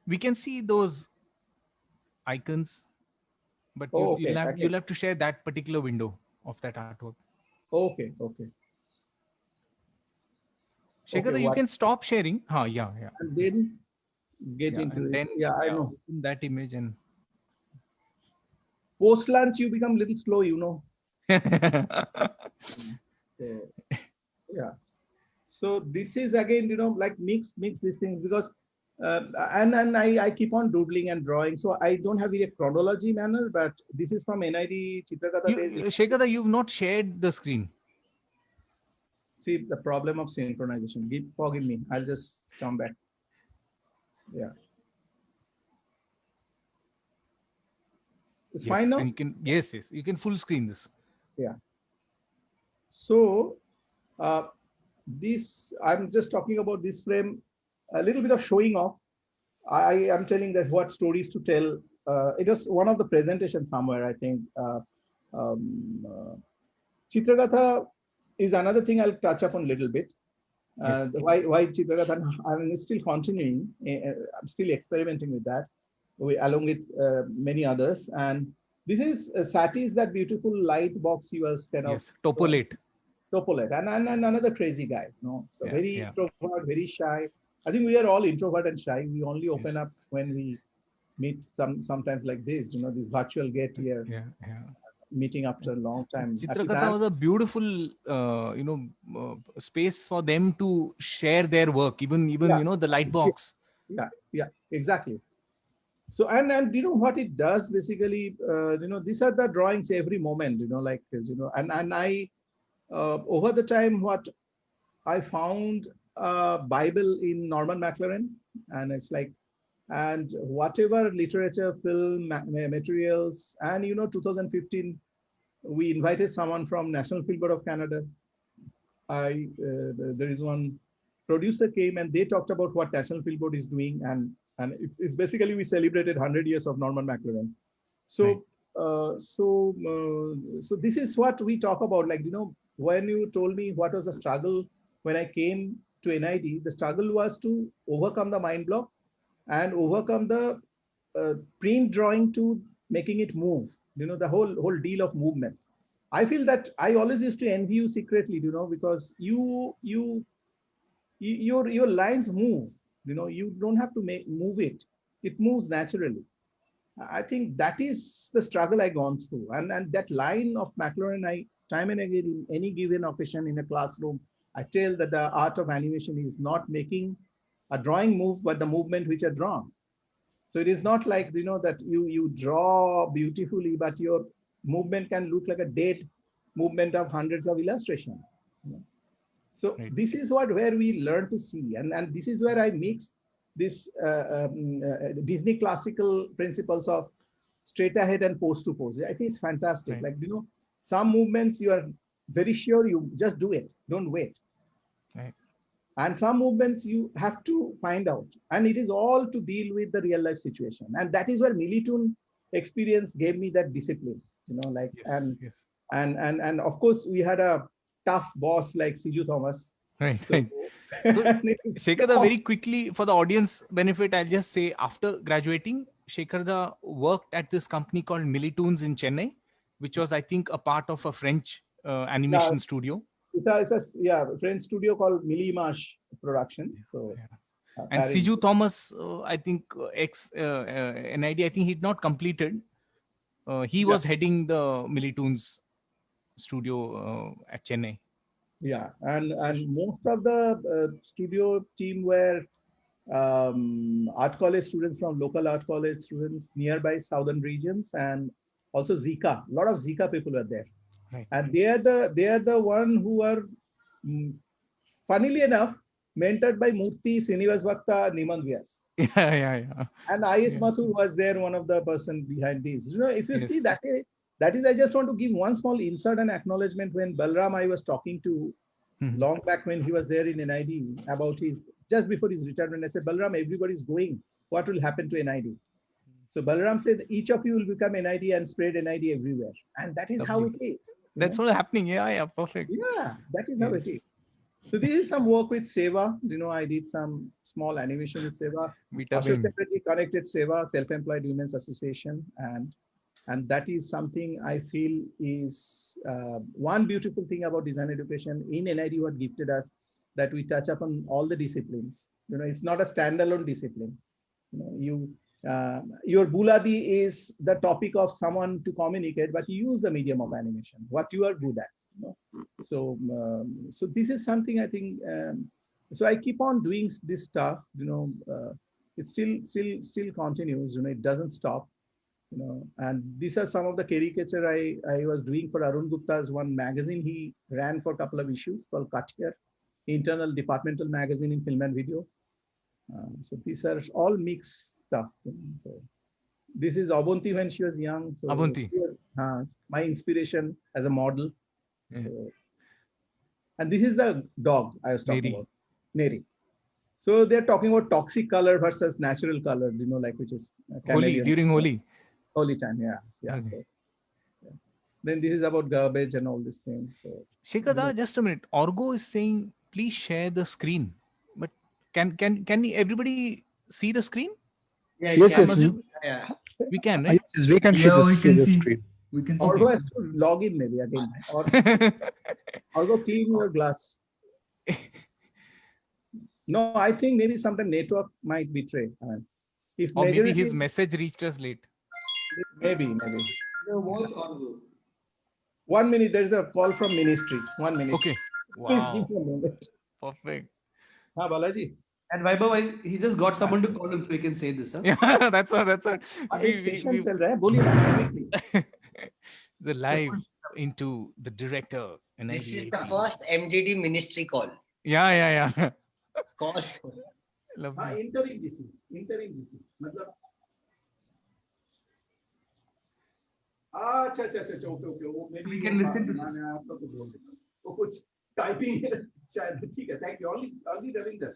We can see those icons, but okay. you'll have to share that particular window of that artwork. Okay. Shekhar, Okay, you can stop sharing. Yeah. And then get into and it. then, Yeah, I know. open that image and. Post lunch, you become a little slow, you know. So, yeah. So this is again, you know, like mix these things, because and I keep on doodling and drawing. So I don't have a chronology manner, but this is from NID Chitrakatha days. Shekhar, you've not shared the screen. See the problem of synchronization. Forgive me. I'll just come back. Yeah. It's fine now. And you can, yes, you can full screen this. Yeah. So this, I'm just talking about this frame, a little bit of showing off. I am telling that what stories to tell. It was one of the presentations somewhere, I think. Chitragatha is another thing I'll touch upon a little bit. Yes. Why Chitragatha? I'm still continuing. I'm still experimenting with that, along with many others. And this is Sati is that beautiful light box he was kind of. Topolate. And another crazy guy. No, so very introvert, very shy. I think we are all introvert and shy. We only open up when we meet sometimes like this. You know, this virtual get here. Yeah. Meeting after a long time. Chitragatha was a beautiful, space for them to share their work. Even you know, the light box. Yeah, exactly. So and you know what it does basically. You know, these are the drawings every moment. You know, like, you know, and I over the time what I found a Bible in Norman McLaren, and it's like, and whatever literature, film, materials, and you know, 2015. We invited someone from National Film Board of Canada. There is one producer came and they talked about what National Film Board is doing, and it's basically we celebrated 100 years of Norman McLaren. So so this is what we talk about. Like, when you told me what was the struggle when I came to NID, the struggle was to overcome the mind block and overcome the print drawing to making it move. The whole deal of movement. I feel that I always used to envy you secretly, because your lines move. You don't have to move it. It moves naturally. I think that is the struggle I gone through. And that line of McLaren, I time and again in any given occasion in a classroom, I tell that the art of animation is not making a drawing move, but the movement which are drawn. So it is not like, that you draw beautifully, but your movement can look like a dead movement of hundreds of illustration. So this is where we learn to see. And this is where I mix this Disney classical principles of straight ahead and pose to pose. I think it's fantastic. Like, some movements you are very sure, you just do it. Don't wait. Right. And some movements you have to find out. And it is all to deal with the real life situation. And that is where Militoon experience gave me that discipline, and of course we had a tough boss like Siju Thomas. Right. So, Shekhar, very quickly for the audience benefit, I'll just say after graduating, Shekhar worked at this company called Militoons in Chennai, which was, I think, a part of a French animation studio. It's a French studio called Millimash Production. So, and Siju Thomas, I think NID, I think he'd not completed. He was heading the Militoons studio at Chennai. Yeah, and most of the studio team were art college students from local art college students, nearby southern regions, and also Zika. A lot of Zika people were there. Right. And they are the one who are, funnily enough, mentored by Murthy, Srinivas Bhakta, Nimand Vyas. Yeah. And I.S. Mathur was there, one of the person behind this. If you see that is, I just want to give one small insert and acknowledgement. When Balram I was talking to long back when he was there in NID about just before his retirement, I said, Balram, everybody's going. What will happen to NID? So Balram said, each of you will become NID and spread NID everywhere. And that is how it is. That's what's happening. Yeah, perfect. Yeah, that is how it is. So this is some work with Seva. I did some small animation with Seva. Ashok separately connected Seva, Self-Employed Women's Association. And that is something I feel is one beautiful thing about design education in NID, what gifted us, that we touch upon all the disciplines. It's not a standalone discipline. Your Buladi is the topic of someone to communicate, but you use the medium of animation, what you are good at. So this is something I think. So I keep on doing this stuff. It still continues. It doesn't stop. And these are some of the caricature I was doing for Arun Gupta's one magazine he ran for a couple of issues called Cut Here, internal departmental magazine in film and video. So these are all mixed stuff. So this is Abunti when she was young. So Abunti. My inspiration as a model. So, and this is the dog I was talking about, Neri. So they're talking about toxic color versus natural color, which is Holi, during Holi time. Yeah. Okay. So, then this is about garbage and all these things. So Shekhar, just a minute. Orgo is saying, please share the screen. But can everybody see the screen? Yeah, yes, we can, right? Yes, we can see the screen. We can see. Orgo has to log in maybe again. Or Orgo, clean your glass. No, I think maybe sometimes network might betray. Or maybe his message reached us late. Maybe. 1 minute, there is a call from ministry. 1 minute. Okay. Wow. Please give me a minute. Perfect. Balaji. And Vaibhav, he just got someone to call him so he can say this. Huh? Yeah, that's what. The live into the director. This is the first MGD ministry call. Yeah. Call. Lovely. Interim DC. मतलब okay. We can listen to this. कुछ typing शायद ठीक है. Thank you. Only Ravinder.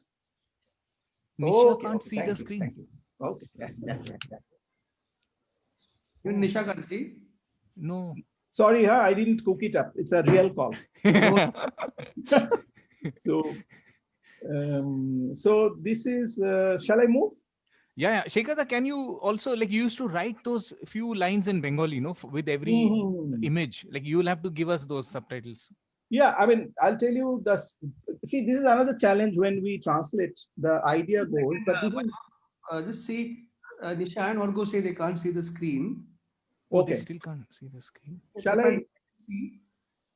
Nisha can't see the screen. Thank you. Okay. Yeah. Even Nisha can't see. No. Sorry, huh? I didn't cook it up. It's a real call. So, so this is. Shall I move? Yeah. Shekhar, can you also, like, you used to write those few lines in Bengali, with every image. Like, you'll have to give us those subtitles. Yeah, I mean, I'll tell you this. See, this is another challenge when we translate. The idea goes, but this is Just see, Nisha and Orgo say they can't see the screen. Oh, they okay. still can't see the screen. Shall I? See?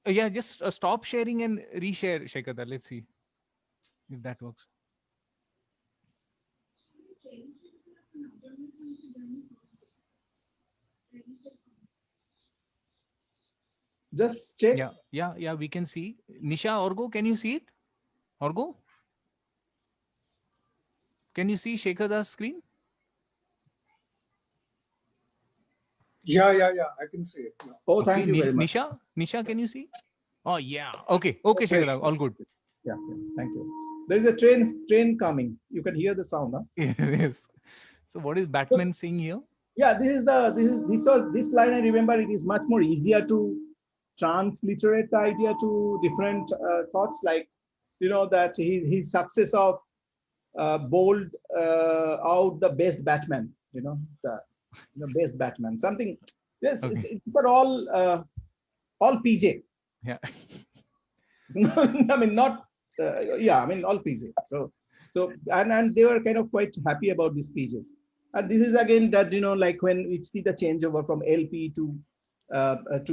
Yeah, just stop sharing and reshare, Shekhar. Let's see if that works. Just check. Yeah, we can see. Nisha, Orgo, can you see it? Orgo? Can you see Shekhar screen? Yeah. I can see it. Yeah. Oh, thank you very much. Nisha, can you see? Oh, yeah. Okay, Shekhar, all good. Yeah, thank you. There is a train coming. You can hear the sound, huh? Yes. So what is Batman saying here? Yeah, this line. I remember it is much more easier to transliterate the idea to different thoughts, like that his success of bold out the best Batman. The best Batman. Something. Yes, Okay. it's for all PJ. Yeah. I mean, not. Yeah, I mean all PJ. So and they were kind of quite happy about these PJs. And this is again that like when we see the changeover from LP to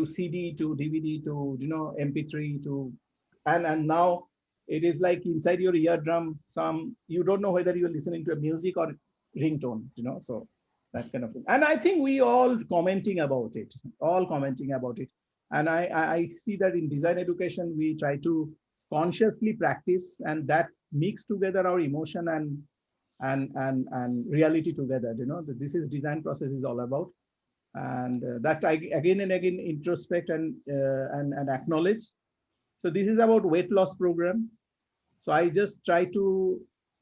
CD to DVD to MP3 to and now it is like inside your eardrum. You don't know whether you're listening to a music or ringtone. So that kind of thing. And I think we all commenting about it. And I see that in design education we try to consciously practice, and that mix together our emotion and reality together. That this is design process is all about, and that I again and again introspect and acknowledge. So this is about weight loss program. So I just try to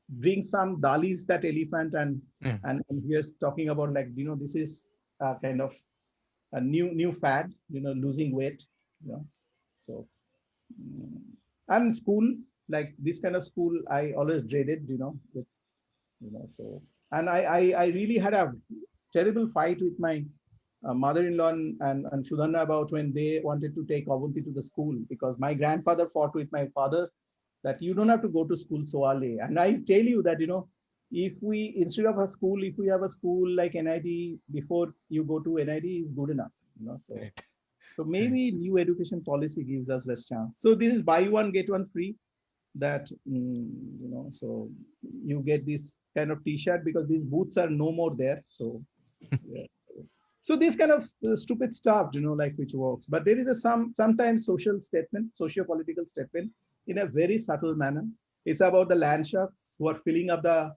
bring some Dali's that elephant and here's talking about like this is kind of a new fad, losing weight. So and school, like this kind of school I always dreaded, with so and I really had a terrible fight with my mother-in-law and Sudhanna about when they wanted to take Avanti to the school, because my grandfather fought with my father that you don't have to go to school so early. And I tell you that if we instead of a school, if we have a school like NID before you go to NID is good enough. So Right. so maybe new education policy gives us this chance. So this is buy one get one free. That so you get this kind of T-shirt because these booths are no more there. So yeah. So this kind of stupid stuff, like which works. But there is sometimes socio-political statement in a very subtle manner. It's about the land sharks who are filling up the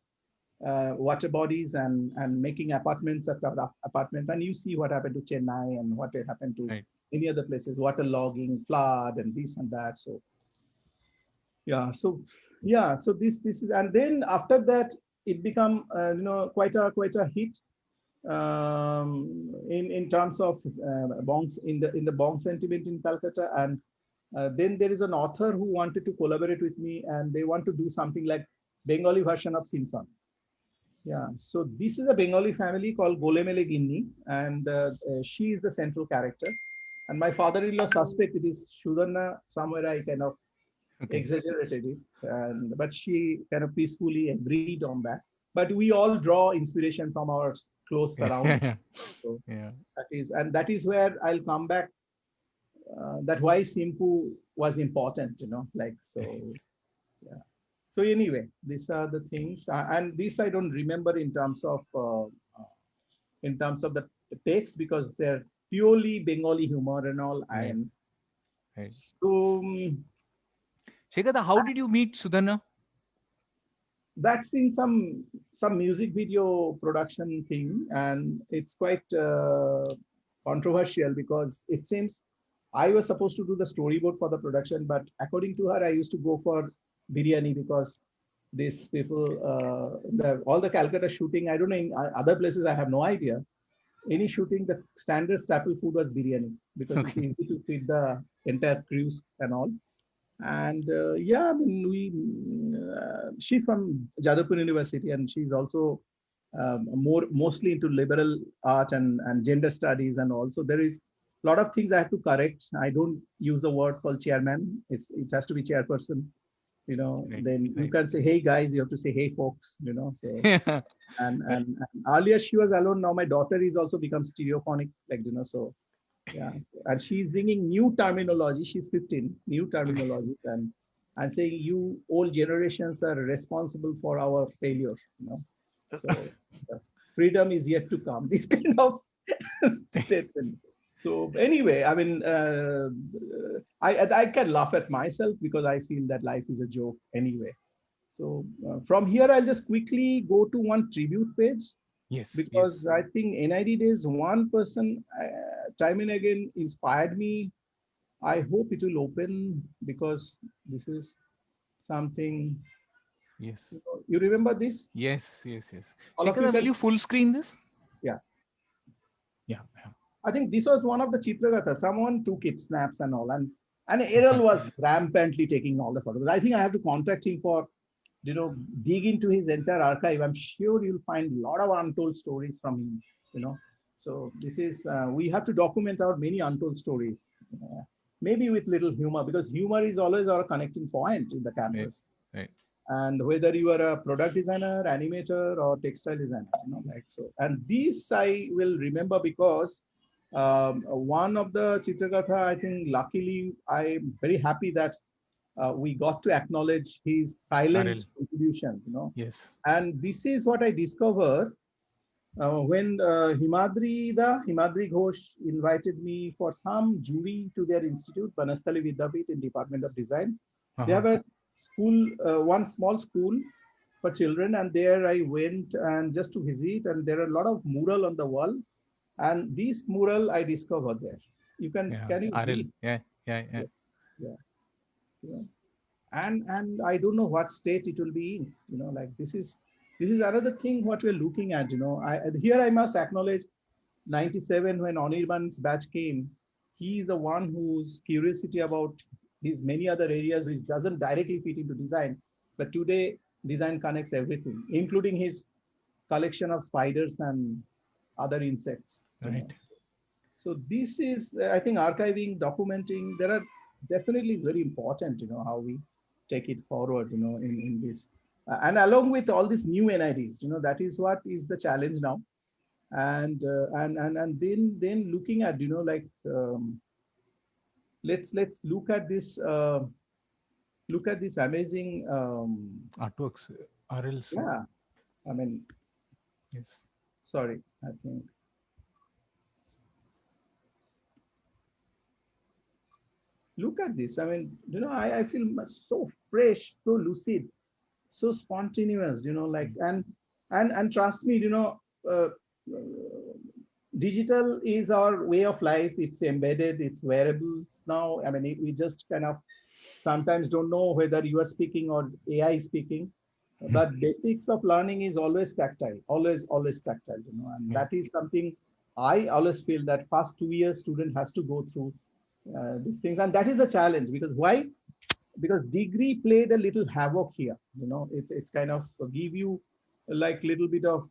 water bodies and making apartments at the apartments. And you see what happened to Chennai and what happened to any other places, water logging, flood, and this and that. So yeah, so this is, and then after that it become quite a hit in terms of bongs in the bong sentiment in Calcutta. And then there is an author who wanted to collaborate with me, and they want to do something like Bengali version of Simpson. Yeah, so this is a Bengali family called Golemele Ginni, and she is the central character. And my father-in-law suspect it is Sudhanna. Somewhere I kind of exaggerated it, but she kind of peacefully agreed on that. But we all draw inspiration from our close surroundings. So that is where I'll come back. That why Simpu was important, like so. Yeah. So anyway, these are the things, and this I don't remember in terms of the text because they're purely Bengali humor and all. And so. Shekhar, how did you meet Sudhanna? That's in some music video production thing, and it's quite controversial because it seems I was supposed to do the storyboard for the production, but according to her, I used to go for biryani because these people, all the Calcutta shooting, I don't know, in other places, I have no idea. any shooting, the standard staple food was biryani because it's Okay. easy to feed the entire crews and all. And yeah, I mean, she's from Jadavpur University, and she's also mostly into liberal art and gender studies, and also there is a lot of things I have to correct. I don't use the word called chairman. It has to be chairperson. Right. Then you Right. can say, hey guys, you have to say, hey folks. So Yeah. and earlier she was alone. Now my daughter is also become stereophonic, like so yeah, and she's bringing new terminology. She's 15, new Okay. terminology, and saying you old generations are responsible for our failure. So freedom is yet to come. This kind of statement. So anyway, I mean, I can laugh at myself because I feel that life is a joke anyway. So from here, I'll just quickly go to one tribute page Yes. because Yes. I think NID Days, one person time and again inspired me. I hope it will open because this is something, Yes. you remember this? Yes. Yes. Yes. All of you Shekhar, will can, you full screen this? yeah. Yeah. Yeah. I think this was one of the Chitragatha. Someone took it, snaps and all. And Errol was rampantly taking all the photos. I think I have to contact him for, dig into his entire archive. I'm sure you'll find a lot of untold stories from him. So this is, we have to document our many untold stories. Maybe with little humor, because humor is always our connecting point in the Right. campus. Right. And whether you are a product designer, animator, or textile designer, like so. And this I will remember because one of the Chitragatha, I think, luckily, I'm very happy that we got to acknowledge his RL. silent contribution. Yes. And this is what I discovered when Himadri Ghosh invited me for some jury to their institute, Banastali Vidyapith in Department of Design. They have a school, one small school for children, and there I went and just to visit, and there are a lot of mural on the wall, and this mural I discovered there. Can you RL. read? Yeah. Yeah. Yeah. Yeah, yeah, yeah. And I don't know what state it will be in. Like this is another thing what we're looking at. Here I must acknowledge 97 when Anirban's batch came. He's the one whose curiosity about his many other areas which doesn't directly fit into design, but today design connects everything, including his collection of spiders and other insects. Right. So this is, I think, archiving, documenting. There are definitely is very important. How we take it forward. In this, and along with all these new NIDs. That is what is the challenge now. And then looking at like let's look at this amazing Artworks. RLs. yeah. I mean, Yes. sorry, I think. Look at this. I mean, I feel so fresh, so lucid, so spontaneous, like, and trust me, uh, digital is our way of life. It's embedded, it's wearables now. I mean, we just kind of sometimes don't know whether you are speaking or AI is speaking, but basics of learning is always tactile, always tactile, and Yeah. that is something I always feel that first 2 years student has to go through these things, and that is the challenge. Because why? Because degree played a little havoc here. It's kind of give you like little bit of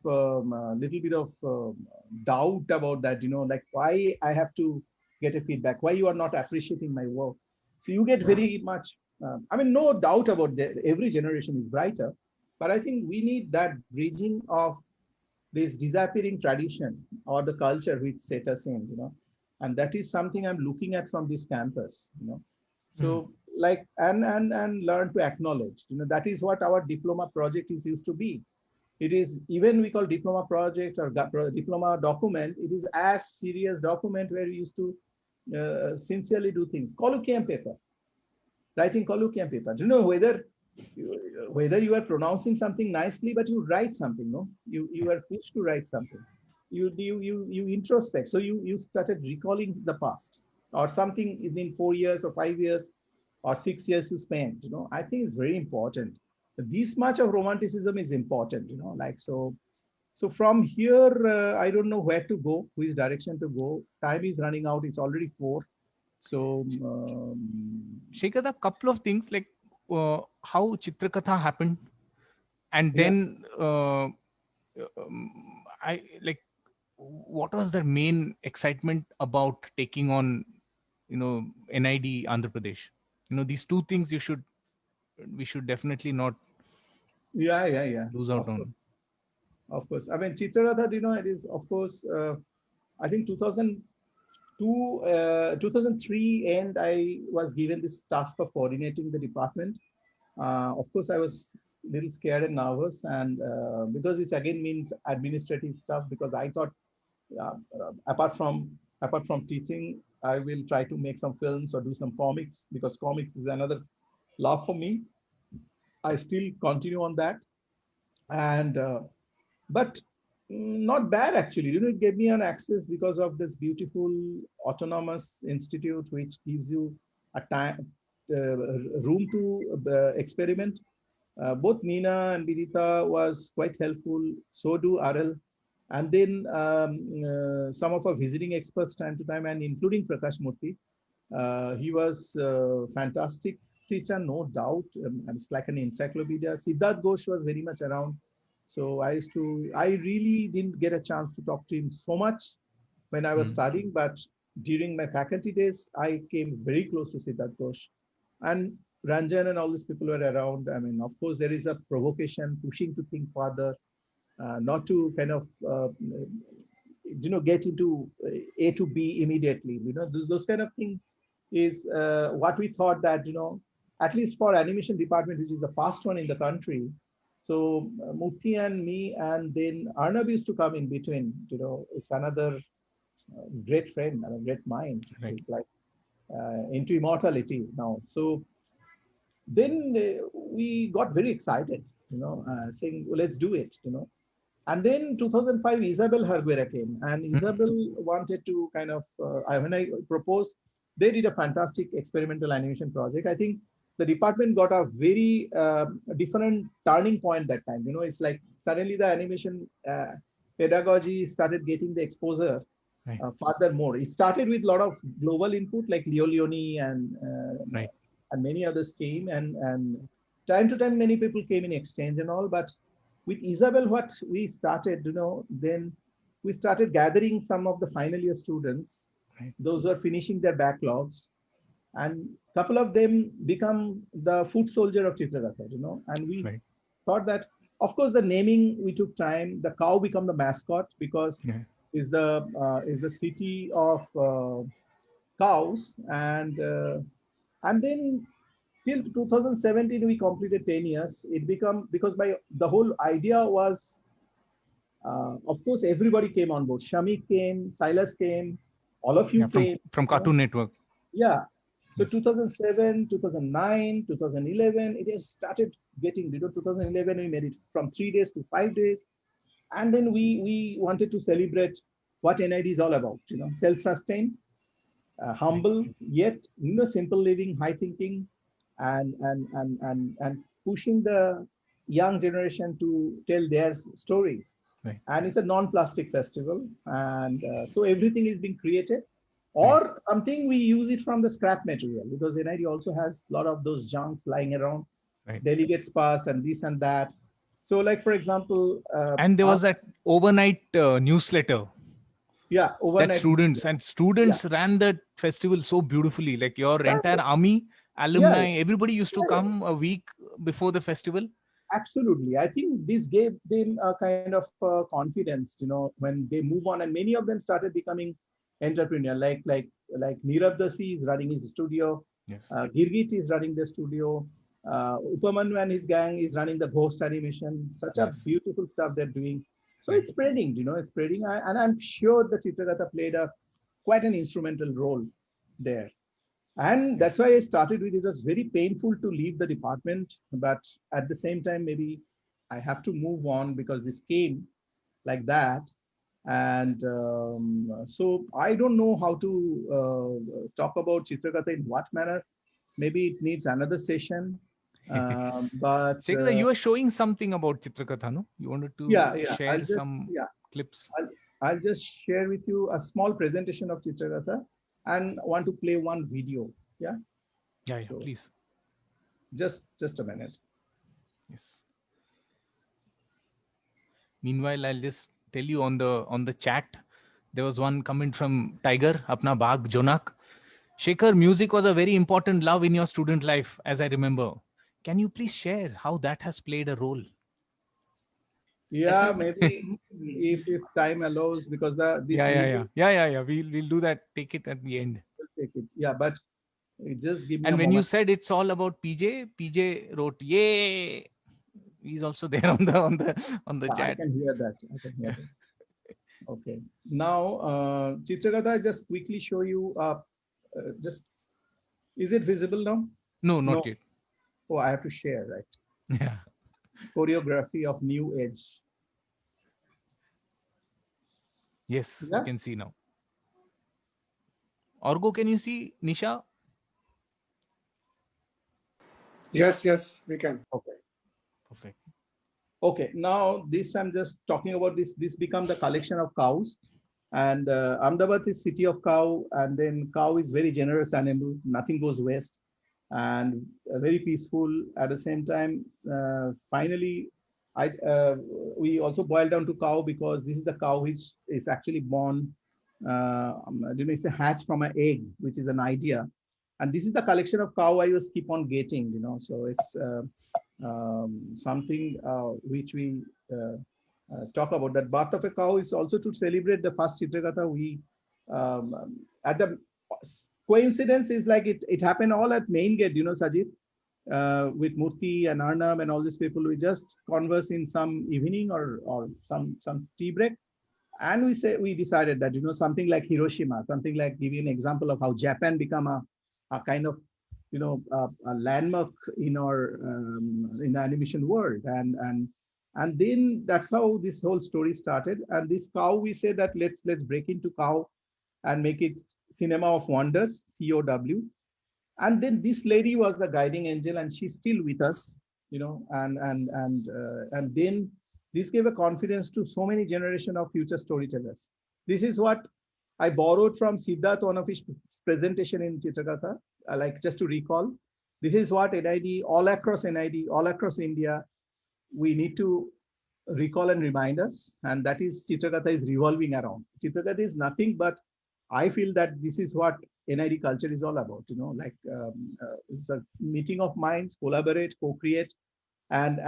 doubt about that. Like why I have to get a feedback, why you are not appreciating my work. So you get very much. I mean, no doubt about that. Every generation is brighter, but I think we need that bridging of this disappearing tradition or the culture which set us in. And that is something I'm looking at from this campus. So like and learn to acknowledge. That is what our diploma project is used to be. It is, even we call diploma project or diploma document, it is as serious document where we used to sincerely do things. Colloquium paper, writing colloquium paper. Whether you are pronouncing something nicely, but you write something, no? You are pushed to write something. You introspect. So you started recalling the past or something in 4 years or 5 years or 6 years you spent. I think it's very important. This much of romanticism is important. Like so. So from here, I don't know where to go, which direction to go. Time is running out. It's already 4. So Shekhar, a couple of things like how Chitrakatha happened, and Yeah. then I like what was the main excitement about taking on, NID Andhra Pradesh. These two things we should definitely not yeah. lose out on. Of course. I mean, Chitraratha, it is, of course, I think 2002, 2003 and I was given this task of coordinating the department. Of course, I was a little scared and nervous, and because this again means administrative stuff, because I thought apart from teaching, I will try to make some films or do some comics, because comics is another love for me. I still continue on that. And but not bad actually. It gave me an access because of this beautiful autonomous institute, which gives you a time, room to experiment. Both Nina and Vidita was quite helpful. So do RL. And then some of our visiting experts time to time, and including Prakash Murthy. He was fantastic teacher, no doubt. And it's like an encyclopedia. Siddharth Ghosh was very much around. So I really didn't get a chance to talk to him so much when I was studying, but during my faculty days, I came very close to Siddharth Ghosh. And Ranjan and all these people were around. I mean, of course, there is a provocation, pushing to think further, not to kind of, get into A to B immediately. Those kind of things is what we thought that, at least for animation department, which is the first one in the country. So Mukti and me, and then Arnab used to come in between. It's another great friend and a great mind. Right. It's like into immortality now. So then we got very excited, saying, well, let's do it, And then 2005, Isabel Herguera came, and Isabel wanted to kind of, when I proposed, they did a fantastic experimental animation project. I think the department got a very different turning point that time. It's like suddenly the animation pedagogy started getting the exposure. Right. Furthermore, it started with a lot of global input like Leo Leone and Right. and many others came, and time to time many people came in exchange and all. But with Isabel, what we started, then we started gathering some of the final year students, Right. those who are finishing their backlogs, and a couple of them become the foot soldier of Chitragatha, and we Right. thought that, of course, the naming, we took time. The cow become the mascot because is the city of cows, and then till 2017 we completed 10 years. It become, because the whole idea was, of course, everybody came on board. Shamik came, Silas came, all of you came from Cartoon Network. Yeah. So Yes. 2007, 2009, 2011, it has started getting, 2011 we made it from 3 days to 5 days. And then we wanted to celebrate what NID is all about, self-sustained, humble, yet, simple living, high thinking, and pushing the young generation to tell their stories. Right. And it's a non-plastic festival. And so everything is being created, or something we use it from the scrap material, because NID also has a lot of those junks lying around. Right. Delegates pass and this and that. So like, for example, And there was that overnight newsletter overnight. that students ran that festival so beautifully. Like your entire army, alumni, everybody used to come a week before the festival. Absolutely. I think this gave them a kind of confidence, when they move on, and many of them started becoming entrepreneur. Like Nirav Dasi is running his studio. Yes. Girgit is running the studio. Upamanu and his gang is running the ghost animation. Such a beautiful stuff they're doing. So it's spreading, it's spreading. And I'm sure the Chitragatha played quite an instrumental role there. And that's why I started with it. It was very painful to leave the department, but at the same time, maybe I have to move on because this came like that. And so I don't know how to talk about Chitragatha in what manner. Maybe it needs another session. But Shekhar, you were showing something about Chitrakatha, no? You wanted to share some clips. I'll just share with you a small presentation of Chitrakatha and want to play one video. Yeah. Yeah, So please. Just a minute. Yes. Meanwhile, I'll just tell you on the chat, there was one comment from Tiger, Apna Bagh Jonak. Shekhar, music was a very important love in your student life, as I remember. Can you please share how that has played a role? Yeah, maybe if time allows, because We'll do that. Take it at the end. Take it. Yeah, but just give me and a when moment. You said it's all about PJ wrote, "Yay!" He's also there on the chat. I can hear that. Okay. Now, Chitrakatha, just quickly show you. Just is it visible now? No, not yet. Oh, I have to share, right? Yeah. Choreography of New Age. Yes, you can see now. Orgo, can you see Nisha? Yes, we can. Okay. Perfect. Okay, now this I'm just talking about this. This become the collection of cows, and Ahmedabad is city of cow, and then cow is very generous animal. Nothing goes waste, and very peaceful. At the same time, finally, we also boil down to cow because this is the cow which is actually born. It's a hatch from an egg, which is an idea, and this is the collection of cow I just keep on getting. So it's. Something which we talk about. That birth of a cow is also to celebrate the first Chitrakatha. We at the coincidence is like it happened all at main gate, Sajid, with Murthy and Arnab and all these people. We just converse in some evening or some tea break, and we decided that something like Hiroshima, something like giving an example of how Japan become a kind of a landmark in our in the animation world, and then that's how this whole story started. And this cow, we say that let's break into cow and make it cinema of wonders, COW. And then this lady was the guiding angel, and she's still with us, and then this gave a confidence to so many generation of future storytellers. This is what I borrowed from Siddharth, one of his presentation in Chitrakatha. Like just to recall, this is what NID, all across India, we need to recall and remind us, and that is Chitrakatha is revolving around. Chitrakatha is nothing but, I feel that this is what NID culture is all about. It's a meeting of minds, collaborate, co-create, and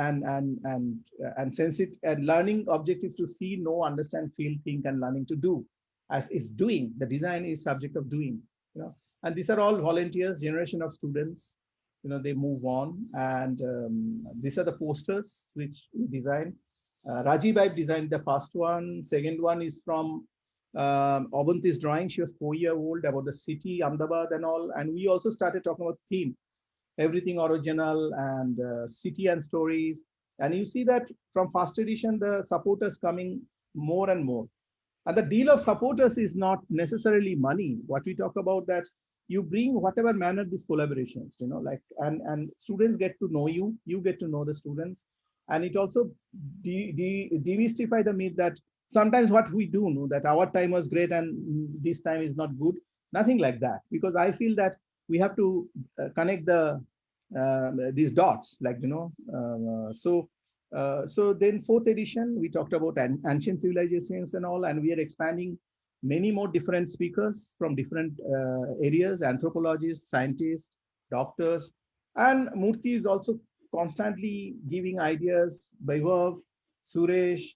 sense it, and learning objectives to see, know, understand, feel, think, and learning to do. As is doing, the design is subject of doing. And these are all volunteers, generation of students. They move on, and these are the posters which we design. Rajiv Baib designed the first one. Second one is from Avanti's drawing. She was 4 years old, about the city, Ahmedabad and all. And we also started talking about theme, everything original, and city and stories. And you see that from first edition, the supporters coming more and more. And the deal of supporters is not necessarily money. What we talk about, that you bring whatever manner these collaborations, and students get to know you, you get to know the students. And it also demystify the myth that sometimes what we do know that our time was great and this time is not good. Nothing like that, because I feel that we have to connect these dots, so then fourth edition, we talked about ancient civilizations and all, and we are expanding many more different speakers from different areas, anthropologists, scientists, doctors, and Murthy is also constantly giving ideas, Vaibhav, Suresh,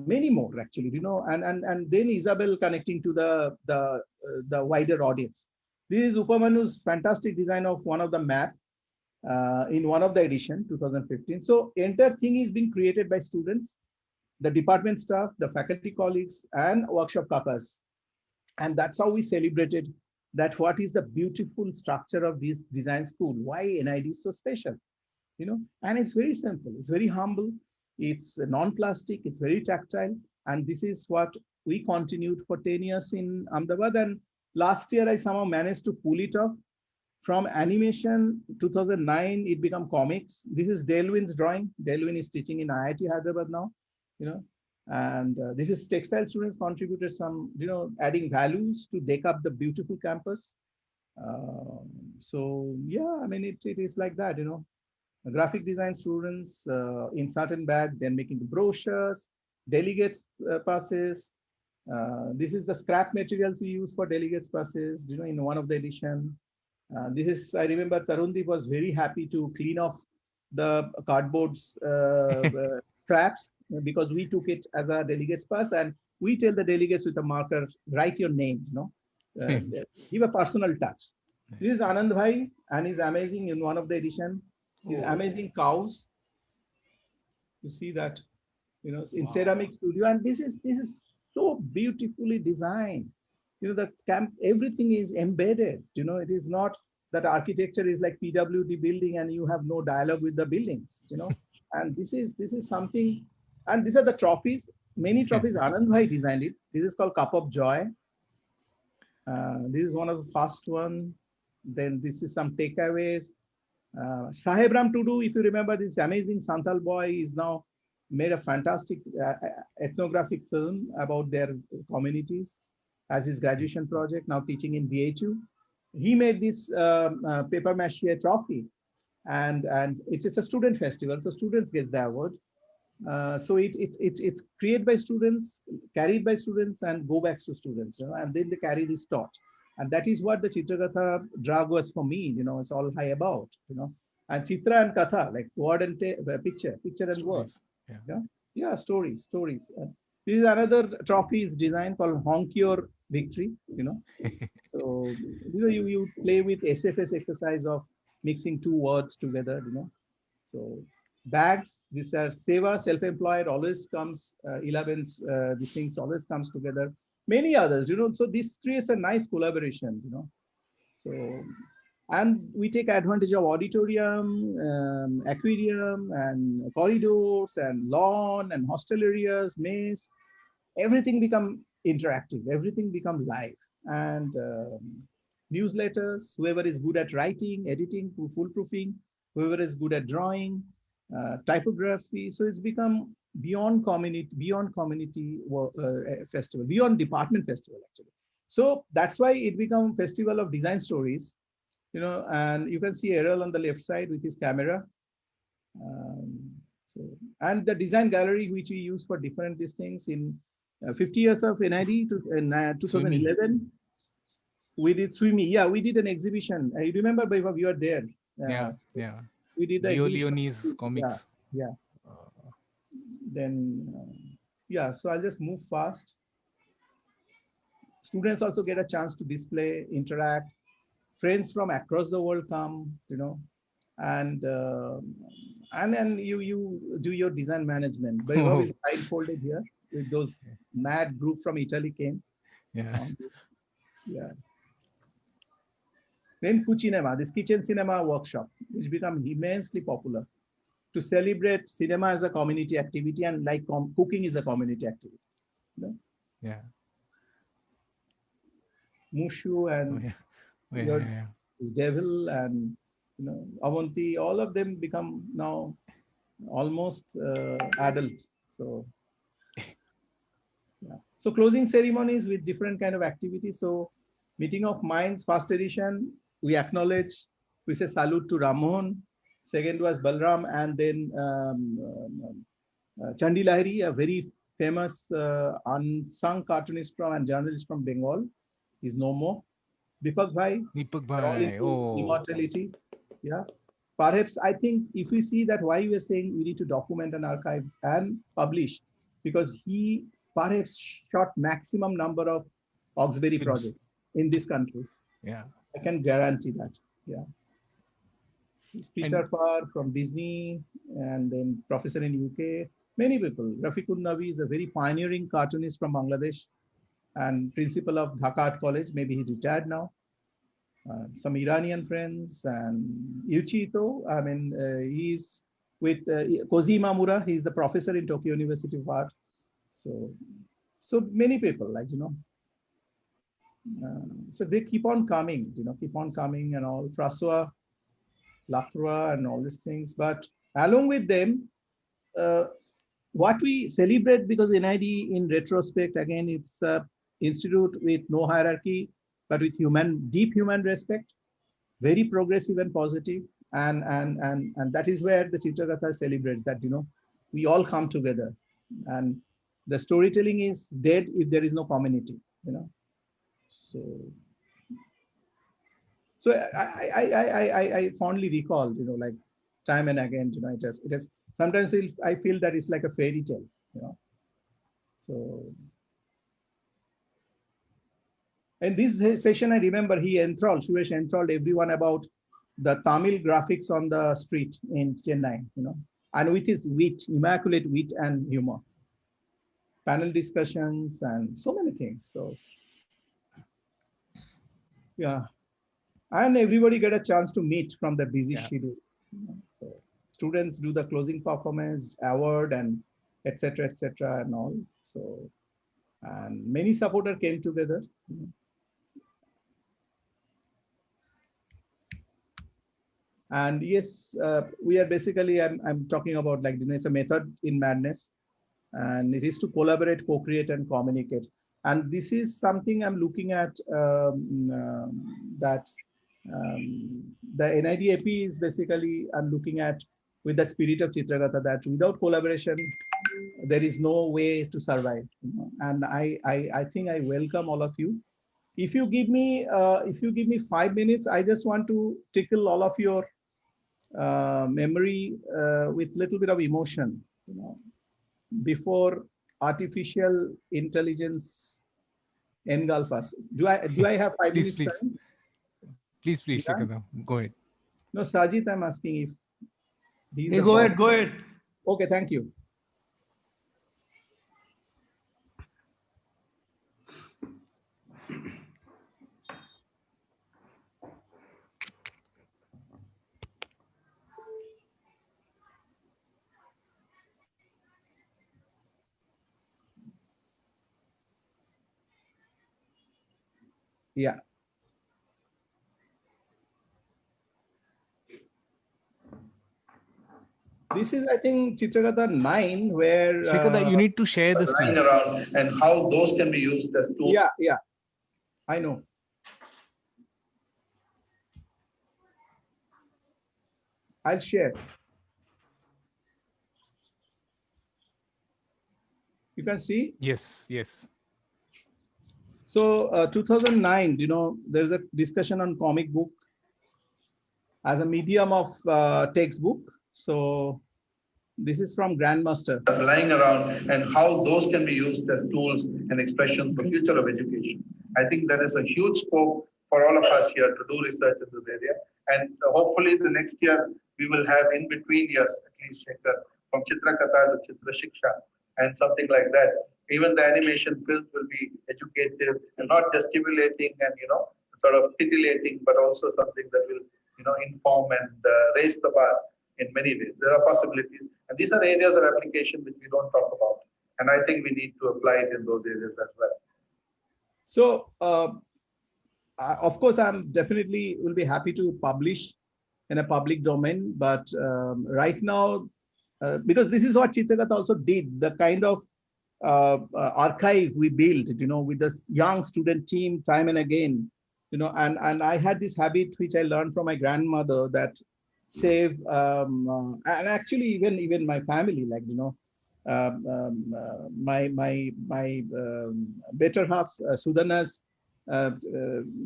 many more actually, and then Isabel connecting to the wider audience. This is Upamanu's fantastic design of one of the map in one of the edition, 2015. So entire thing is being created by students, the department staff, the faculty colleagues, and workshop kakas. And that's how we celebrated that what is the beautiful structure of this design school, why NID is so special, and it's very simple, it's very humble, it's non-plastic, it's very tactile. And this is what we continued for 10 years in Ahmedabad. And last year, I somehow managed to pull it off From animation, 2009, it became comics. This is Delwin's drawing. Delwin is teaching in IIT Hyderabad now, and this is textile students contributed some, adding values to deck up the beautiful campus. So yeah, I mean, it is like that, graphic design students in certain bag, they're making the brochures, delegates passes. This is the scrap materials we use for delegates passes, in one of the edition. This is, I remember Tarundeep was very happy to clean off the cardboard's scraps because we took it as a delegates pass and we tell the delegates with a marker, write your name, give a personal touch. This is Anand Bhai and he's amazing in one of the edition. These amazing cows. You see that, in ceramic studio, and this is so beautifully designed. The camp, everything is embedded. It is not that architecture is like PWD building and you have no dialogue with the buildings. And this is something. And these are the trophies. Many trophies. Anand Bhai designed it. This is called Cup of Joy. This is one of the first one. Then this is some takeaways. Saheb Ram Tudu, if you remember, this amazing Santal boy is now made a fantastic ethnographic film about their communities as his graduation project, now teaching in BHU. He made this paper mache trophy, and it's a student festival, so students get the award. So it's created by students, carried by students, and go back to students, and then they carry this torch. And that is what the Chitragatha drag was for me, it's all high about, and Chitra and Katha, like word and picture and word. Yeah, stories. This is another trophy is designed called Honkior Victory, So, you play with SFS exercise of mixing two words together, So bags, these are Seva, self-employed, always comes, 11's, these things always comes together. Many others, so this creates a nice collaboration, So, and we take advantage of auditorium, aquarium, and corridors, and lawn, and hostel areas, mess. Everything become interactive. Everything become live. And newsletters. Whoever is good at writing, editing, foolproofing, whoever is good at drawing, typography. So it's become beyond community festival, beyond department festival actually. So that's why it become festival of design stories, and you can see Errol on the left side with his camera. And the design gallery which we use for different these things in 50 years of NID in 2011. We did Swimi. Yeah, we did an exhibition. You remember, Vaibhav, you were there. Yeah. We did the Leone's comics. Yeah. Then, so I'll just move fast. Students also get a chance to display, interact. Friends from across the world come, and then you do your design management. But is blindfolded here with those mad group from Italy came. Yeah. Then Cucinema, this kitchen cinema workshop, which become immensely popular to celebrate cinema as a community activity and like cooking is a community activity. Yeah. Mushu and this Devil and Avanti, all of them become now almost adult. So so closing ceremonies with different kind of activities. So meeting of minds, first edition, we acknowledge, we say salute to Ramon. Second was Balram, and then Chandi Lahiri, a very famous unsung cartoonist and journalist from Bengal. He's no more. Deepak Bhai, immortality. Yeah. Perhaps I think if we see that why we are saying we need to document and archive and publish, because he perhaps shot maximum number of Oxbury projects in this country. Yeah. I can guarantee that. Yeah. Peter Parr from Disney, and then professor in UK. Many people. Rafiqul Nabi is a very pioneering cartoonist from Bangladesh and principal of Dhaka Art College. Maybe he retired now. Some Iranian friends and Yuchito. I mean, he's with Koji Imamura. He's the professor in Tokyo University of Art. So many people, So they keep on coming, keep on coming and all, François, Lacroix and all these things. But along with them, what we celebrate, because NID in retrospect, again, it's a institute with no hierarchy, but with deep human respect, very progressive and positive. And that is where the Chitragatha celebrates that, we all come together. And the storytelling is dead if there is no community, So I fondly recall, like time and again, it has sometimes I feel that it's like a fairy tale, So, in this session, I remember Suresh enthralled everyone about the Tamil graphics on the street in Chennai, and with his wit, immaculate wit and humor, panel discussions and so many things. So, yeah. And everybody get a chance to meet from the busy schedule. So students do the closing performance, award, and etc. And all. So, and many supporters came together. And yes, we are basically, I'm talking about like, it's a method in madness, and it is to collaborate, co-create, and communicate. And this is something I'm looking at, that the NIDAP is basically, I'm looking at with the spirit of Chitragatha, that without collaboration, there is no way to survive. And I think I welcome all of you. If you give me 5 minutes, I just want to tickle all of your memory with little bit of emotion, before artificial intelligence engulf us. Do I have 5 minutes time? Please, Shekhar, go ahead. No, Sajid, I'm asking if he's Hey, go ahead. Okay, thank you. Yeah. This is, I think, Chitragatha 9, where Shekhar, you need to share the screen around, and how those can be used as tools. Yeah, I know. I'll share. You can see? Yes. So 2009, there's a discussion on comic book as a medium of textbook. So this is from Grandmaster. Lying around, and how those can be used as tools and expressions for future of education. I think there is a huge scope for all of us here to do research in this area. And hopefully the next year, we will have in between years, at least Shekhar, from Chitrakatha to Chitra Shiksha and something like that. Even the animation films will be educative and not just stimulating and, sort of titillating, but also something that will, inform and raise the bar in many ways. There are possibilities. And these are areas of application which we don't talk about. And I think we need to apply it in those areas as well. So, of course, I'm definitely will be happy to publish in a public domain. But right now, because this is what Chitragatha also did, the kind of archive we built, with the young student team time and again, and I had this habit which I learned from my grandmother, that save, and actually even my family, like, my better halves, Sudhana's